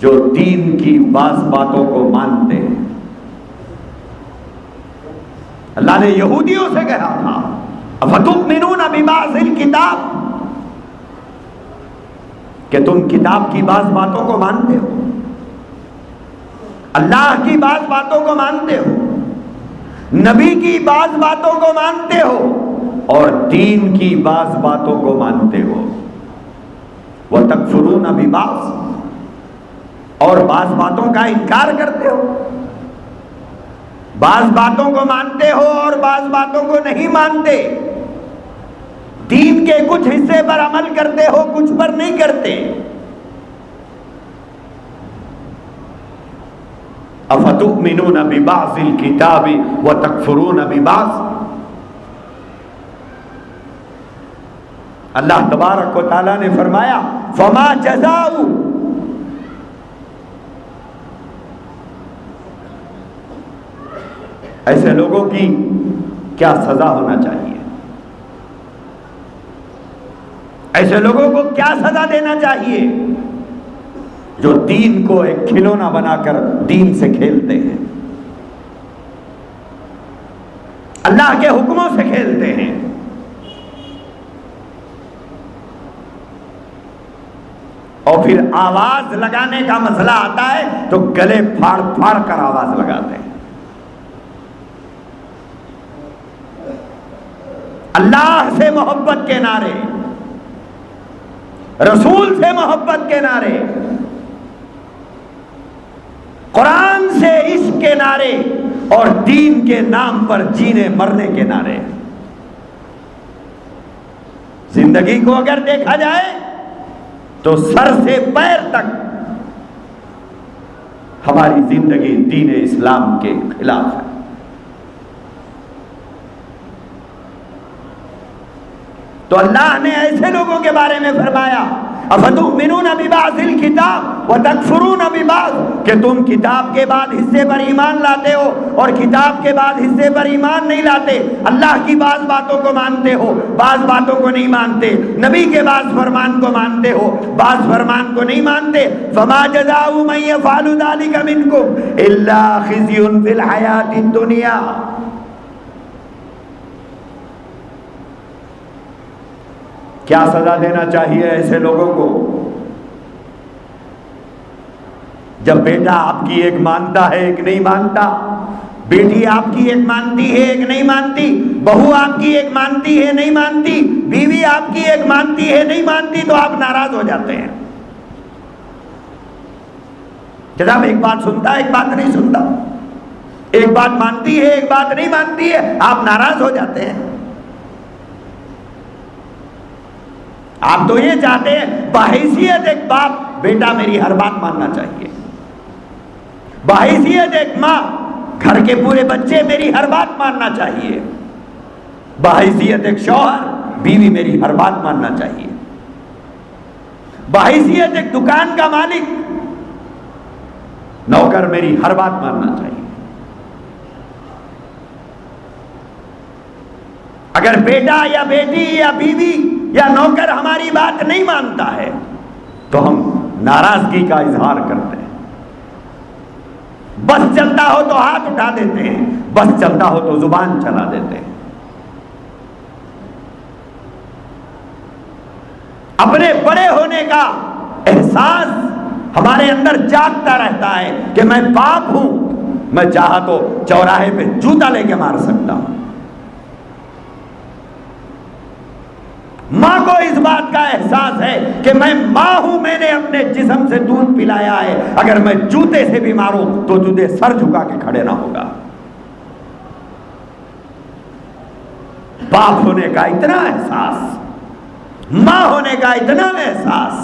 جو دین کی بعض باتوں کو مانتے ہیں، اللہ نے یہودیوں سے کہا تھا افتؤمنون ببعض الکتاب، کہ تم کتاب کی بعض باتوں کو مانتے ہو، اللہ کی بعض باتوں کو مانتے ہو، نبی کی بعض باتوں کو مانتے ہو، اور دین کی بعض باتوں کو مانتے ہو، وَتَكْفُرُونَ بِبَعْضٍ، اور بعض باتوں کا انکار کرتے ہو، بعض باتوں کو مانتے ہو اور بعض باتوں کو نہیں مانتے، دین کے کچھ حصے پر عمل کرتے ہو، کچھ پر نہیں کرتے۔ اَفَتُؤْمِنُونَ بِبَعْضِ الْكِتَابِ وَتَكْفُرُونَ بِبَعْضٍ۔ اللہ تبارک و تعالیٰ نے فرمایا فَمَا جَزَاءُ، ایسے لوگوں کی کیا سزا ہونا چاہیے، ایسے لوگوں کو کیا سزا دینا چاہیے جو دین کو ایک کھلونا بنا کر دین سے کھیلتے ہیں، اللہ کے حکموں سے کھیلتے ہیں۔ اور پھر آواز لگانے کا مسئلہ آتا ہے تو گلے پھاڑ پھاڑ کر آواز لگاتے ہیں۔ اللہ سے محبت کے نعرے، رسول سے محبت کے نعرے، قرآن سے عشق کے نعرے، اور دین کے نام پر جینے مرنے کے نعرے۔ زندگی کو اگر دیکھا جائے تو سر سے پیر تک ہماری زندگی دین اسلام کے خلاف ہے۔ تو اللہ نے ایسے لوگوں کے بارے میں فرمایا اَفَتُؤْمِنُونَ بِبَعْضِ الْكِتَابِ وَتَكْفُرُونَ بِبَعْضٍ، کہ تم کتاب کے بعد حصے پر ایمان لاتے ہو اور کتاب کے بعد حصے پر ایمان نہیں لاتے، اللہ کی بعض باتوں کو مانتے ہو، بعض باتوں کو نہیں مانتے، نبی کے بعض فرمان کو مانتے ہو، بعض فرمان کو نہیں مانتے۔ فَمَا جَزَاءُ مَن يَفْعَلُ ذَلِكَ مِنكُمْ إِلَّا خِزْيٌ فِي الْحَيَاةِ الدُّنْيَا، کیا سزا دینا چاہیے ایسے لوگوں کو؟ جب بیٹا آپ کی ایک مانتا ہے ایک نہیں مانتا، بیٹی آپ کی ایک مانتی ہے ایک نہیں مانتی، بہو آپ کی ایک مانتی ہے نہیں مانتی، بیوی آپ کی ایک مانتی ہے نہیں مانتی، تو آپ ناراض ہو جاتے ہیں۔ جناب ایک بات سنتا ہے ایک بات نہیں سنتا، ایک بات مانتی ہے ایک بات نہیں مانتی ہے، آپ ناراض ہو جاتے ہیں۔ آپ تو یہ چاہتے ہیں بحیثیت ایک باپ بیٹا میری ہر بات ماننا چاہیے، بحیثیت ایک ماں گھر کے پورے بچے میری ہر بات ماننا چاہیے، بحیثیت ایک شوہر بیوی میری ہر بات ماننا چاہیے، بحیثیت ایک دکان کا مالک نوکر میری ہر بات ماننا چاہیے۔ اگر بیٹا یا بیٹی یا بیوی یا نوکر ہماری بات نہیں مانتا ہے تو ہم ناراضگی کا اظہار کرتے ہیں۔ بس چلتا ہو تو ہاتھ اٹھا دیتے ہیں، بس چلتا ہو تو زبان چلا دیتے ہیں۔ اپنے بڑے ہونے کا احساس ہمارے اندر جاگتا رہتا ہے کہ میں باپ ہوں، میں چاہا تو چوراہے پہ جوتا لے کے مار سکتا ہوں۔ ماں کو اس بات کا احساس ہے کہ میں ماں ہوں، میں نے اپنے جسم سے دودھ پلایا ہے، اگر میں جوتے سے بھی ماروں تو تجھے سر جھکا کے کھڑے نہ ہوگا۔ باپ ہونے کا اتنا احساس، ماں ہونے کا اتنا احساس،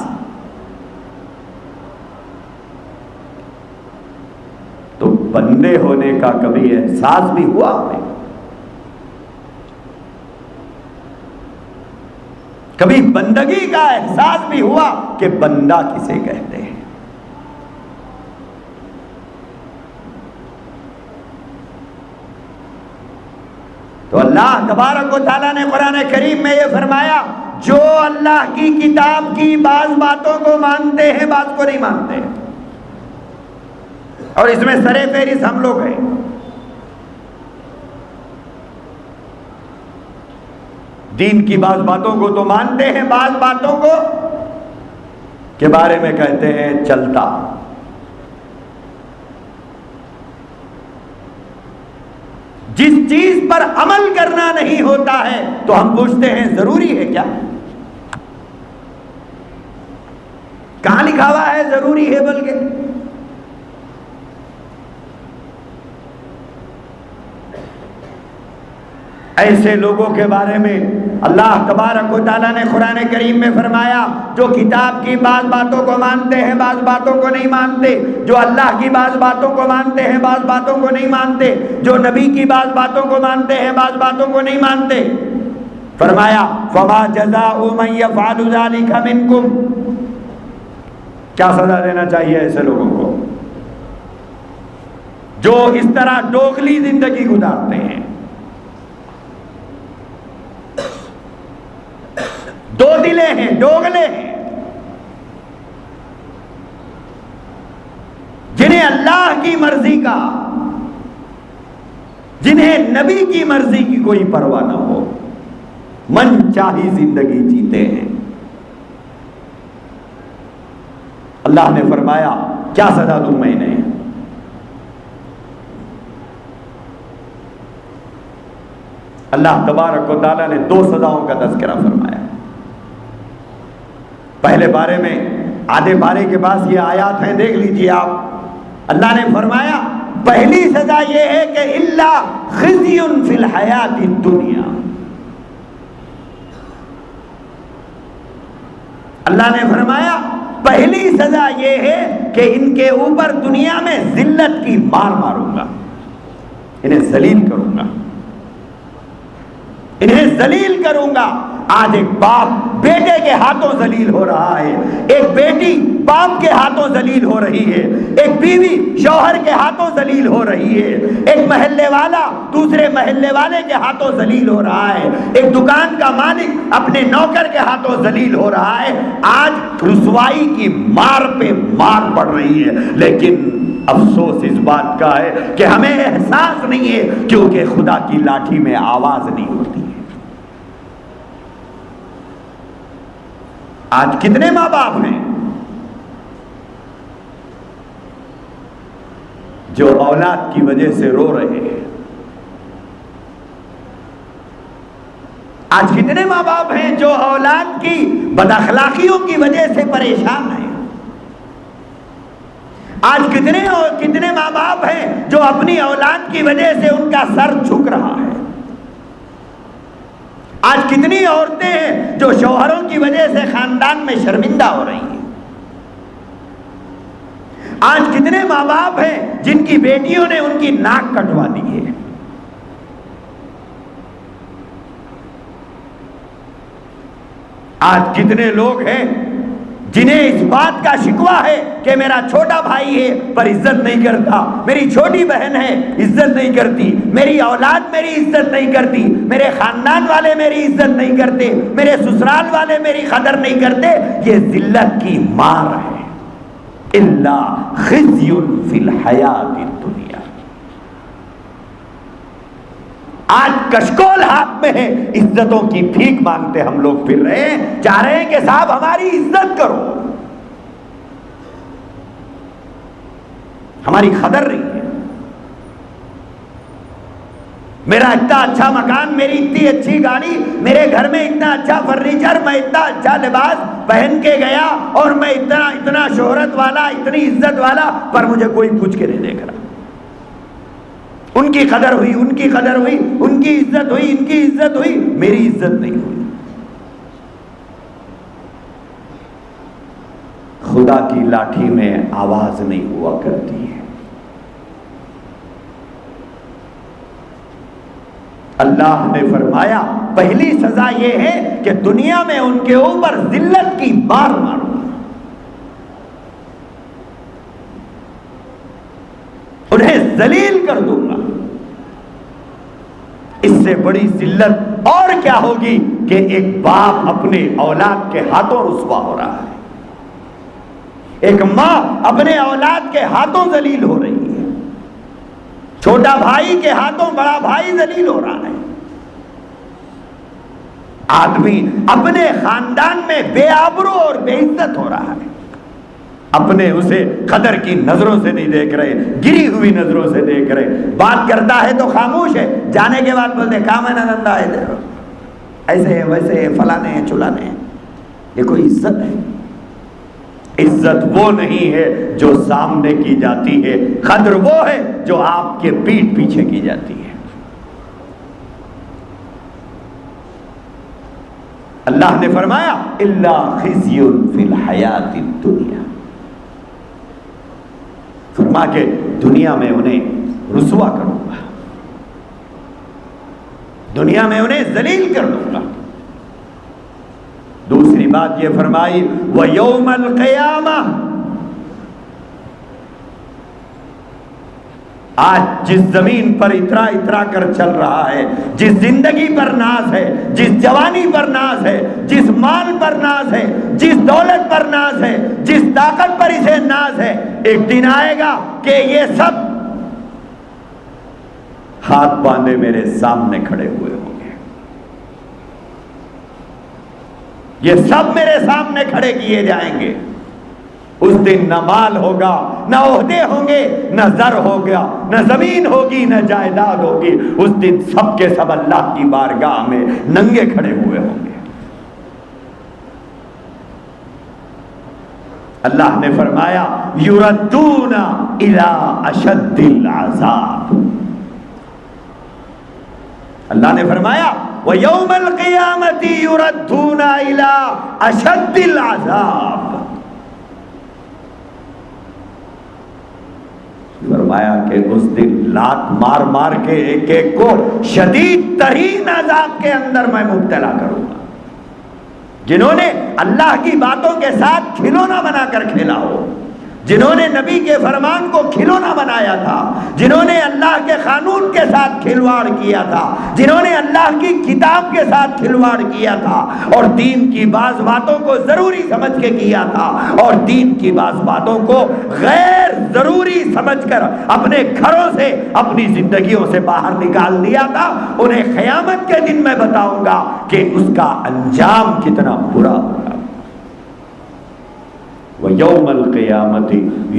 تو بندے ہونے کا کبھی احساس بھی ہوا ہمیں؟ کبھی بندگی کا احساس بھی ہوا کہ بندہ کسے کہتے ہیں؟ تو اللہ تبارک و تعالیٰ نے قرآن کریم میں یہ فرمایا جو اللہ کی کتاب کی بعض باتوں کو مانتے ہیں بعض کو نہیں مانتے، اور اس میں سرے فہرست ہم لوگ ہیں۔ دین کی بعض باتوں کو تو مانتے ہیں، بعض باتوں کو کے بارے میں کہتے ہیں چلتا۔ جس چیز پر عمل کرنا نہیں ہوتا ہے تو ہم پوچھتے ہیں ضروری ہے کیا؟ کہاں لکھا ہوا ہے ضروری ہے؟ بلکہ ایسے لوگوں کے بارے میں اللہ تبارک و تعالیٰ نے قرآن کریم میں فرمایا جو کتاب کی بعض باتوں کو مانتے ہیں بعض باتوں کو نہیں مانتے، جو اللہ کی بعض باتوں کو مانتے ہیں بعض باتوں کو نہیں مانتے، جو نبی کی بعض باتوں کو مانتے ہیں بعض باتوں کو نہیں مانتے. فرمایا فما جزاء من يفعل ذلك منكم، کیا سزا دینا چاہیے ایسے لوگوں کو جو اس طرح ڈوغلی زندگی گزارتے ہیں، دو دلے ہیں، ڈوغلے ہیں، جنہیں اللہ کی مرضی کا، جنہیں نبی کی مرضی کی کوئی پرواہ نہ ہو، من چاہی زندگی جیتے ہیں. اللہ نے فرمایا کیا سزا دوں میں انہیں؟ اللہ تبارک و تعالیٰ نے دو سزاؤں کا تذکرہ فرمایا. پہلے بارے میں آدھے بارے کے پاس یہ آیات ہیں، دیکھ لیجئے آپ. اللہ نے فرمایا پہلی سزا یہ ہے کہ الا خزی فی الحیات الدنیا. اللہ نے فرمایا پہلی سزا یہ ہے کہ ان کے اوپر دنیا میں ذلت کی مار ماروں گا، انہیں ذلیل کروں گا، انہیں ذلیل کروں گا. آج ایک باپ بیٹے کے ہاتھوں ذلیل ہو رہا ہے، ایک بیٹی باپ کے ہاتھوں ذلیل ہو رہی ہے، ایک بیوی شوہر کے ہاتھوں ذلیل ہو رہی ہے، ایک محلے والا دوسرے محلے والے کے ہاتھوں ذلیل ہو رہا ہے، ایک دکان کا مالک اپنے نوکر کے ہاتھوں ذلیل ہو رہا ہے. آج رسوائی کی مار پہ مار پڑ رہی ہے، لیکن افسوس اس بات کا ہے کہ ہمیں احساس نہیں ہے کیونکہ خدا کی لاٹھی میں آواز نہیں ہوتی ہے. آج کتنے ماں باپ ہیں جو اولاد کی وجہ سے رو رہے ہیں؟ آج کتنے ماں باپ ہیں جو اولاد کی بد اخلاقیوں کی وجہ سے پریشان ہیں؟ آج کتنے ماں باپ ہیں جو اپنی اولاد کی وجہ سے ان کا سر جھک رہا ہے؟ آج کتنی عورتیں ہیں جو شوہروں کی وجہ سے خاندان میں شرمندہ ہو رہی ہیں؟ آج کتنے ماں باپ ہیں جن کی بیٹیوں نے ان کی ناک کٹوا دی ہے؟ آج کتنے لوگ ہیں جنہیں اس بات کا شکوہ ہے کہ میرا چھوٹا بھائی ہے پر عزت نہیں کرتا، میری چھوٹی بہن ہے عزت نہیں کرتی، میری اولاد میری عزت نہیں کرتی، میرے خاندان والے میری عزت نہیں کرتے، میرے سسرال والے میری قدر نہیں کرتے. یہ ذلت کی مار ہے. الا خزی فی الحیات الدنیا. آج کشکول ہاتھ میں ہے، عزتوں کی بھیک مانگتے ہم لوگ پھر رہے ہیں، چاہ رہے ہیں کہ صاحب ہماری عزت کرو، ہماری قدر نہیں ہے. میرا اتنا اچھا مکان، میری اتنی اچھی گاڑی، میرے گھر میں اتنا اچھا فرنیچر، میں اتنا اچھا لباس پہن کے گیا اور میں اتنا شہرت والا، اتنی عزت والا، پر مجھے کوئی پوچھ کے نہیں دیکھ رہا. ان کی قدر ہوئی، ان کی قدر ہوئی، ان کی عزت ہوئی، ان کی عزت ہوئی، میری عزت نہیں ہوئی. خدا کی لاٹھی میں آواز نہیں ہوا کرتی ہے. اللہ نے فرمایا پہلی سزا یہ ہے کہ دنیا میں ان کے اوپر ذلت کی مار مارو. انہیں ذلیل کر دوں گا. اس سے بڑی ذلت اور کیا ہوگی کہ ایک باپ اپنے اولاد کے ہاتھوں رسوا ہو رہا ہے، ایک ماں اپنے اولاد کے ہاتھوں ذلیل ہو رہی ہے، چھوٹا بھائی کے ہاتھوں بڑا بھائی ذلیل ہو رہا ہے. آدمی اپنے خاندان میں بے آبرو اور بے عزت ہو رہا ہے. اپنے اسے قدر کی نظروں سے نہیں دیکھ رہے، گری ہوئی نظروں سے دیکھ رہے. بات کرتا ہے تو خاموش ہے، جانے کے بعد بولتے کام ہے نا دھندا ہے، ایسے ہے ویسے ہے، فلانے ہیں چلانے ہیں. یہ کوئی عزت ہے؟ عزت وہ نہیں ہے جو سامنے کی جاتی ہے، قدر وہ ہے جو آپ کے پیٹھ پیچھے کی جاتی ہے. اللہ نے فرمایا الا خزی فی الحیات الدنیا، فرما کے دنیا میں انہیں رسوا کروں گا، دنیا میں انہیں ذلیل کر دوں گا. دوسری بات یہ فرمائی وَيَوْمَ الْقِيَامَةِ، آج جس زمین پر اترا اترا کر چل رہا ہے، جس زندگی پر ناز ہے، جس جوانی پر ناز ہے، جس مال پر ناز ہے، جس دولت پر ناز ہے، جس طاقت پر اسے ناز ہے، ایک دن آئے گا کہ یہ سب ہاتھ باندھے میرے سامنے کھڑے ہوئے ہوں گے، یہ سب میرے سامنے کھڑے کیے جائیں گے. اس دن نہ مال ہوگا، نہ عہدے ہوں گے، نہ زر ہوگا، نہ زمین ہوگی، نہ جائیداد ہوگی. اس دن سب کے سب اللہ کی بارگاہ میں ننگے کھڑے ہوئے ہوں گے. اللہ نے فرمایا یردون الی اشد العذاب، اللہ نے فرمایا وَيَوْمَ الْقِيَامَةِ يُرَدُّونَ إِلَىٰ أَشَدِّ الْعَذَابِ، فرمایا کہ اس دن لات مار مار کے ایک ایک کو شدید ترین عذاب کے اندر میں مبتلا کروں گا. جنہوں نے اللہ کی باتوں کے ساتھ کھلونا بنا کر کھیلا ہو، جنہوں نے نبی کے فرمان کو کھلونا بنایا تھا، جنہوں نے اللہ کے قانون کے ساتھ کھلواڑ کیا تھا، جنہوں نے اللہ کی کتاب کے ساتھ کھلواڑ کیا تھا اور دین کی بعض باتوں کو ضروری سمجھ کے کیا تھا اور دین کی بعض باتوں کو غیر ضروری سمجھ کر اپنے گھروں سے اپنی زندگیوں سے باہر نکال دیا تھا، انہیں قیامت کے دن میں بتاؤں گا کہ اس کا انجام کتنا برا ہوگا. وَيَوْمَ الْقِيَامَةِ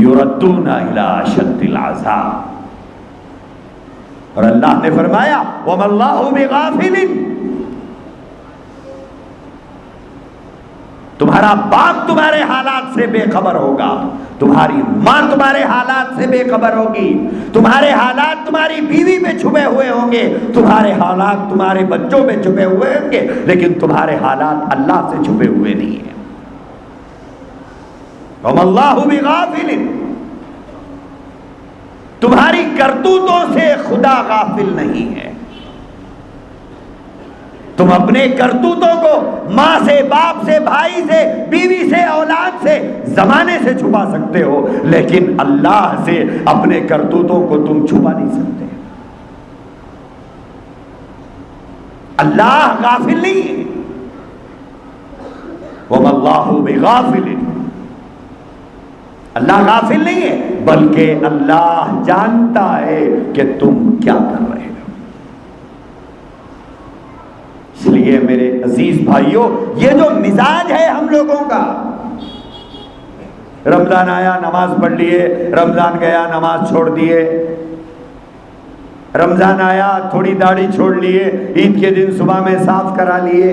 يُرَدُّونَ إِلَىٰ أَشَدِّ الْعَذَابِ، اور اللہ نے فرمایا وَمَا اللَّهُ بِغَافِلٍ، تمہارا باپ تمہارے حالات سے بے خبر ہوگا، تمہاری ماں تمہارے حالات سے بے خبر ہوگی، تمہارے حالات تمہاری بیوی میں چھپے ہوئے ہوں گے، تمہارے حالات تمہارے بچوں میں چھپے ہوئے ہوں گے، لیکن تمہارے حالات اللہ سے چھپے ہوئے نہیں ہیں. وَمَا اللَّهُ بِغَافِلٍ، تمہاری کرتوتوں سے خدا غافل نہیں ہے. تم اپنے کرتوتوں کو ماں سے، باپ سے، بھائی سے، بیوی سے، اولاد سے، زمانے سے چھپا سکتے ہو، لیکن اللہ سے اپنے کرتوتوں کو تم چھپا نہیں سکتے. اللہ غافل نہیں ہے. وَمَا اللَّهُ بِغَافِلٍ، اللہ غافل نہیں ہے، بلکہ اللہ جانتا ہے کہ تم کیا کر رہے ہو. اس لیے میرے عزیز بھائیوں، یہ جو مزاج ہے ہم لوگوں کا، رمضان آیا نماز پڑھ لیے، رمضان گیا نماز چھوڑ دیے، رمضان آیا تھوڑی داڑھی چھوڑ لیے، عید کے دن صبح میں صاف کرا لیے،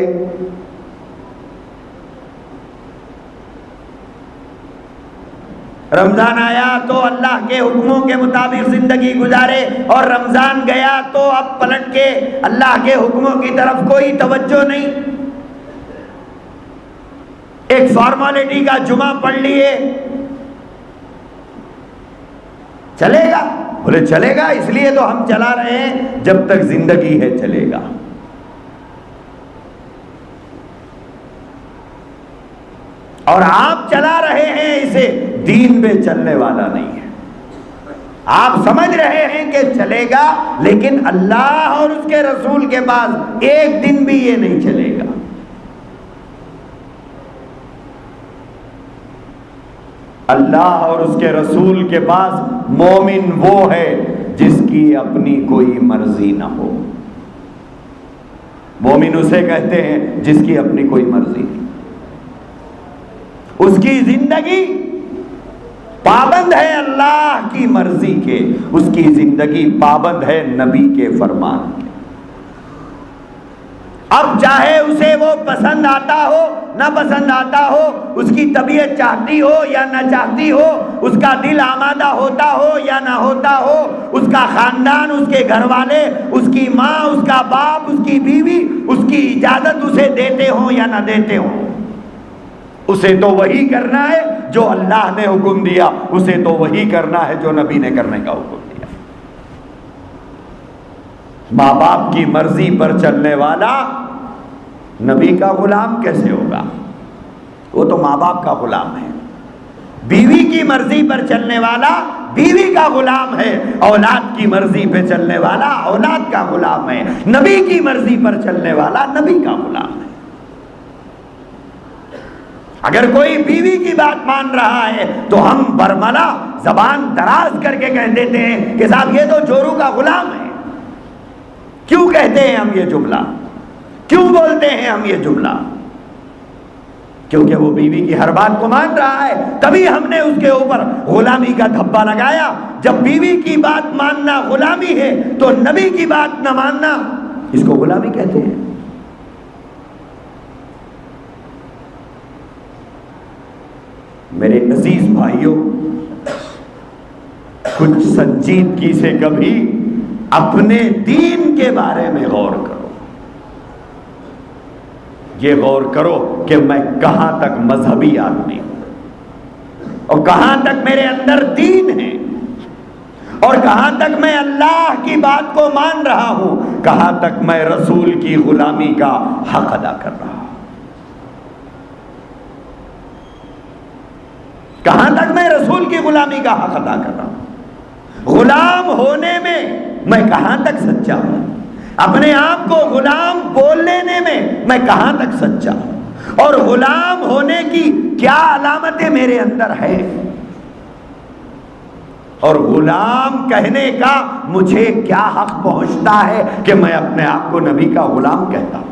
رمضان آیا تو اللہ کے حکموں کے مطابق زندگی گزارے، اور رمضان گیا تو اب پلٹ کے اللہ کے حکموں کی طرف کوئی توجہ نہیں. ایک فارمالٹی کا جمعہ پڑھ لیے، چلے گا، بولے چلے گا، اس لیے تو ہم چلا رہے ہیں، جب تک زندگی ہے چلے گا. اور آپ چلا رہے ہیں اسے، دین میں چلنے والا نہیں ہے. آپ سمجھ رہے ہیں کہ چلے گا، لیکن اللہ اور اس کے رسول کے پاس ایک دن بھی یہ نہیں چلے گا. اللہ اور اس کے رسول کے پاس مومن وہ ہے جس کی اپنی کوئی مرضی نہ ہو. مومن اسے کہتے ہیں جس کی اپنی کوئی مرضی نہیں. اس کی زندگی پابند ہے اللہ کی مرضی کے، اس کی زندگی پابند ہے نبی کے فرمان کے۔ اب چاہے اسے وہ پسند آتا ہو نہ پسند آتا ہو، اس کی طبیعت چاہتی ہو یا نہ چاہتی ہو، اس کا دل آمادہ ہوتا ہو یا نہ ہوتا ہو، اس کا خاندان، اس کے گھر والے، اس کی ماں، اس کا باپ، اس کی بیوی اس کی اجازت اسے دیتے ہوں یا نہ دیتے ہوں، اسے تو وہی کرنا ہے جو اللہ نے حکم دیا، اسے تو وہی کرنا ہے جو نبی نے کرنے کا حکم دیا۔ ماں باپ کی مرضی پر چلنے والا نبی کا غلام کیسے ہوگا؟ وہ تو ماں باپ کا غلام ہے۔ بیوی کی مرضی پر چلنے والا بیوی کا غلام ہے، اولاد کی مرضی پہ چلنے والا اولاد کا غلام ہے، نبی کی مرضی پر چلنے والا نبی کا غلام ہے۔ اگر کوئی بیوی کی بات مان رہا ہے تو ہم برملا زبان دراز کر کے کہہ دیتے ہیں کہ صاحب یہ تو چورو کا غلام ہے۔ کیوں کہتے ہیں ہم یہ جملہ؟ کیوں بولتے ہیں ہم یہ جملہ؟ کیونکہ وہ بیوی کی ہر بات کو مان رہا ہے، تبھی ہم نے اس کے اوپر غلامی کا دھبا لگایا۔ جب بیوی کی بات ماننا غلامی ہے تو نبی کی بات نہ ماننا اس کو غلامی کہتے ہیں۔ میرے عزیز بھائیوں، کچھ سنجیدگی سے کبھی اپنے دین کے بارے میں غور کرو۔ یہ غور کرو کہ میں کہاں تک مذہبی آدمی ہوں اور کہاں تک میرے اندر دین ہے اور کہاں تک میں اللہ کی بات کو مان رہا ہوں، کہاں تک میں رسول کی غلامی کا حق ادا کر رہا ہوں، کہاں تک میں رسول کی غلامی کا حق ادا کر رہا ہوں۔ غلام ہونے میں کہاں تک سچا ہوں، اپنے آپ کو غلام بول لینے میں کہاں تک سچا ہوں، اور غلام ہونے کی کیا علامتیں میرے اندر ہے، اور غلام کہنے کا مجھے کیا حق پہنچتا ہے کہ میں اپنے آپ کو نبی کا غلام کہتا ہوں۔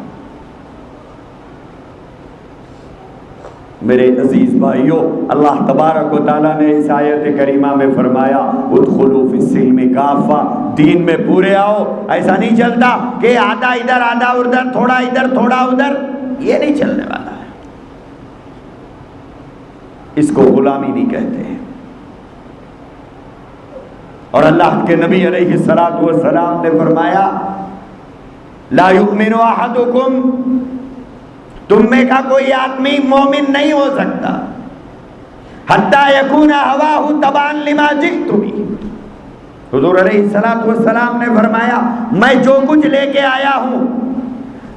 میرے عزیز بھائیوں، اللہ تبارک و تعالیٰ نے اس آیت کریمہ میں فرمایا ادخلوا فی السلم کافہ، دین میں پورے آؤ۔ ایسا نہیں چلتا کہ آدھا ادھر آدھا ادھر، تھوڑا ادھر تھوڑا ادھر، یہ نہیں چلنے والا ہے۔ اس کو غلامی نہیں کہتے ہیں۔ اور اللہ کے نبی علیہ الصلوۃ والسلام نے فرمایا لا یؤمن احدکم، تم میں کا کوئی آدمی مومن نہیں ہو سکتا حتی یکون ہواہ تبعا لما جئت بہ۔ حضور علیہ الصلوۃ والسلام نے فرمایا میں جو کچھ لے کے آیا ہوں،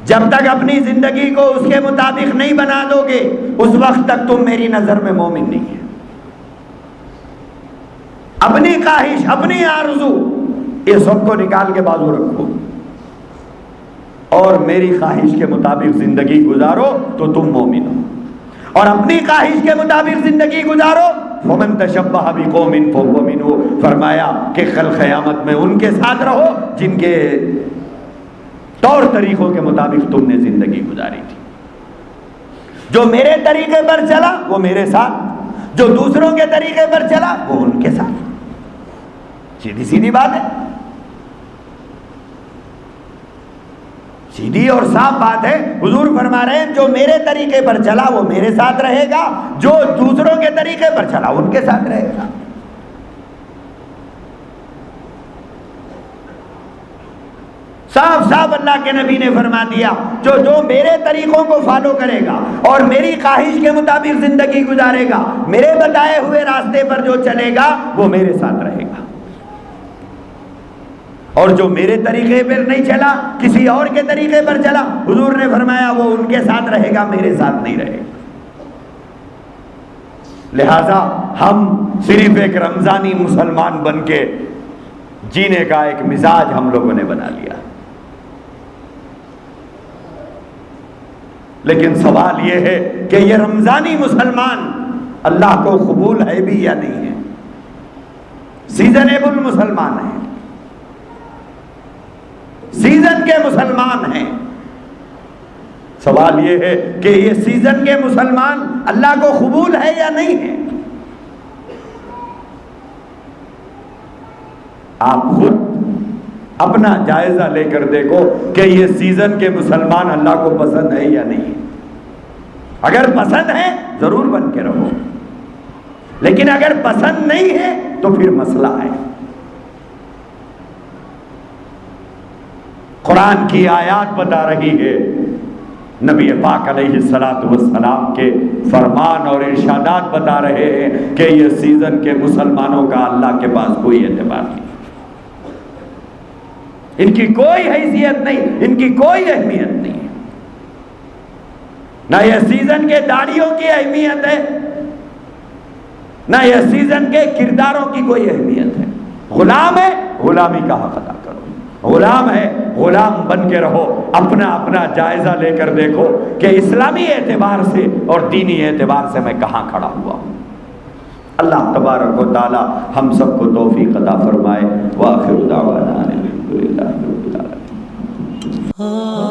جب تک اپنی زندگی کو اس کے مطابق نہیں بنا دو گے اس وقت تک تم میری نظر میں مومن نہیں ہے۔ اپنی خواہش، اپنی آرزو، یہ سب کو نکال کے بازو رکھو اور میری خواہش کے مطابق زندگی گزارو تو تم مومن ہو، اور اپنی خواہش کے مطابق زندگی گزارو فمن تشبہ بقوم فہو منہ۔ فرمایا کہ کل قیامت میں ان کے ساتھ رہو جن کے طور طریقوں کے مطابق تم نے زندگی گزاری تھی۔ جو میرے طریقے پر چلا وہ میرے ساتھ، جو دوسروں کے طریقے پر چلا وہ ان کے ساتھ۔ سیدھی سیدھی بات ہے، سیدھی اور صاف بات ہے۔ حضور فرما رہے ہیں جو میرے طریقے پر چلا وہ میرے ساتھ رہے گا، جو دوسروں کے طریقے پر چلا ان کے ساتھ رہے گا۔ صاف صاف اللہ کے نبی نے فرما دیا جو میرے طریقوں کو فالو کرے گا اور میری خواہش کے مطابق زندگی گزارے گا، میرے بتائے ہوئے راستے پر جو چلے گا وہ میرے ساتھ رہے گا، اور جو میرے طریقے پر نہیں چلا، کسی اور کے طریقے پر چلا، حضور نے فرمایا وہ ان کے ساتھ رہے گا، میرے ساتھ نہیں رہے گا۔ لہذا ہم صرف ایک رمضانی مسلمان بن کے جینے کا ایک مزاج ہم لوگوں نے بنا لیا، لیکن سوال یہ ہے کہ یہ رمضانی مسلمان اللہ کو قبول ہے بھی یا نہیں ہے؟ سیزنیبل مسلمان ہیں، سیزن کے مسلمان ہیں۔ سوال یہ ہے کہ یہ سیزن کے مسلمان اللہ کو قبول ہے یا نہیں ہے؟ آپ خود اپنا جائزہ لے کر دیکھو کہ یہ سیزن کے مسلمان اللہ کو پسند ہے یا نہیں. اگر پسند ہے ضرور بن کے رہو، لیکن اگر پسند نہیں ہے تو پھر مسئلہ ہے. قرآن کی آیات بتا رہی ہے، نبی پاک علیہ الصلوۃ والسلام کے فرمان اور ارشادات بتا رہے ہیں کہ یہ سیزن کے مسلمانوں کا اللہ کے پاس کوئی اعتبار نہیں، ان کی کوئی حیثیت نہیں، ان کی کوئی اہمیت نہیں. نہ یہ سیزن کے داڑھیوں کی اہمیت ہے، نہ یہ سیزن کے کرداروں کی کوئی اہمیت ہے. غلام ہے، غلامی کا حق ادا کرو. غلام ہے، غلام بن کے رہو. اپنا جائزہ لے کر دیکھو کہ اسلامی اعتبار سے اور دینی اعتبار سے میں کہاں کھڑا ہوا ہوں. اللہ تبارک و تعالی ہم سب کو توفیق عطا فرمائے. وآخر دعوانا الحمدللہ رب العالمین.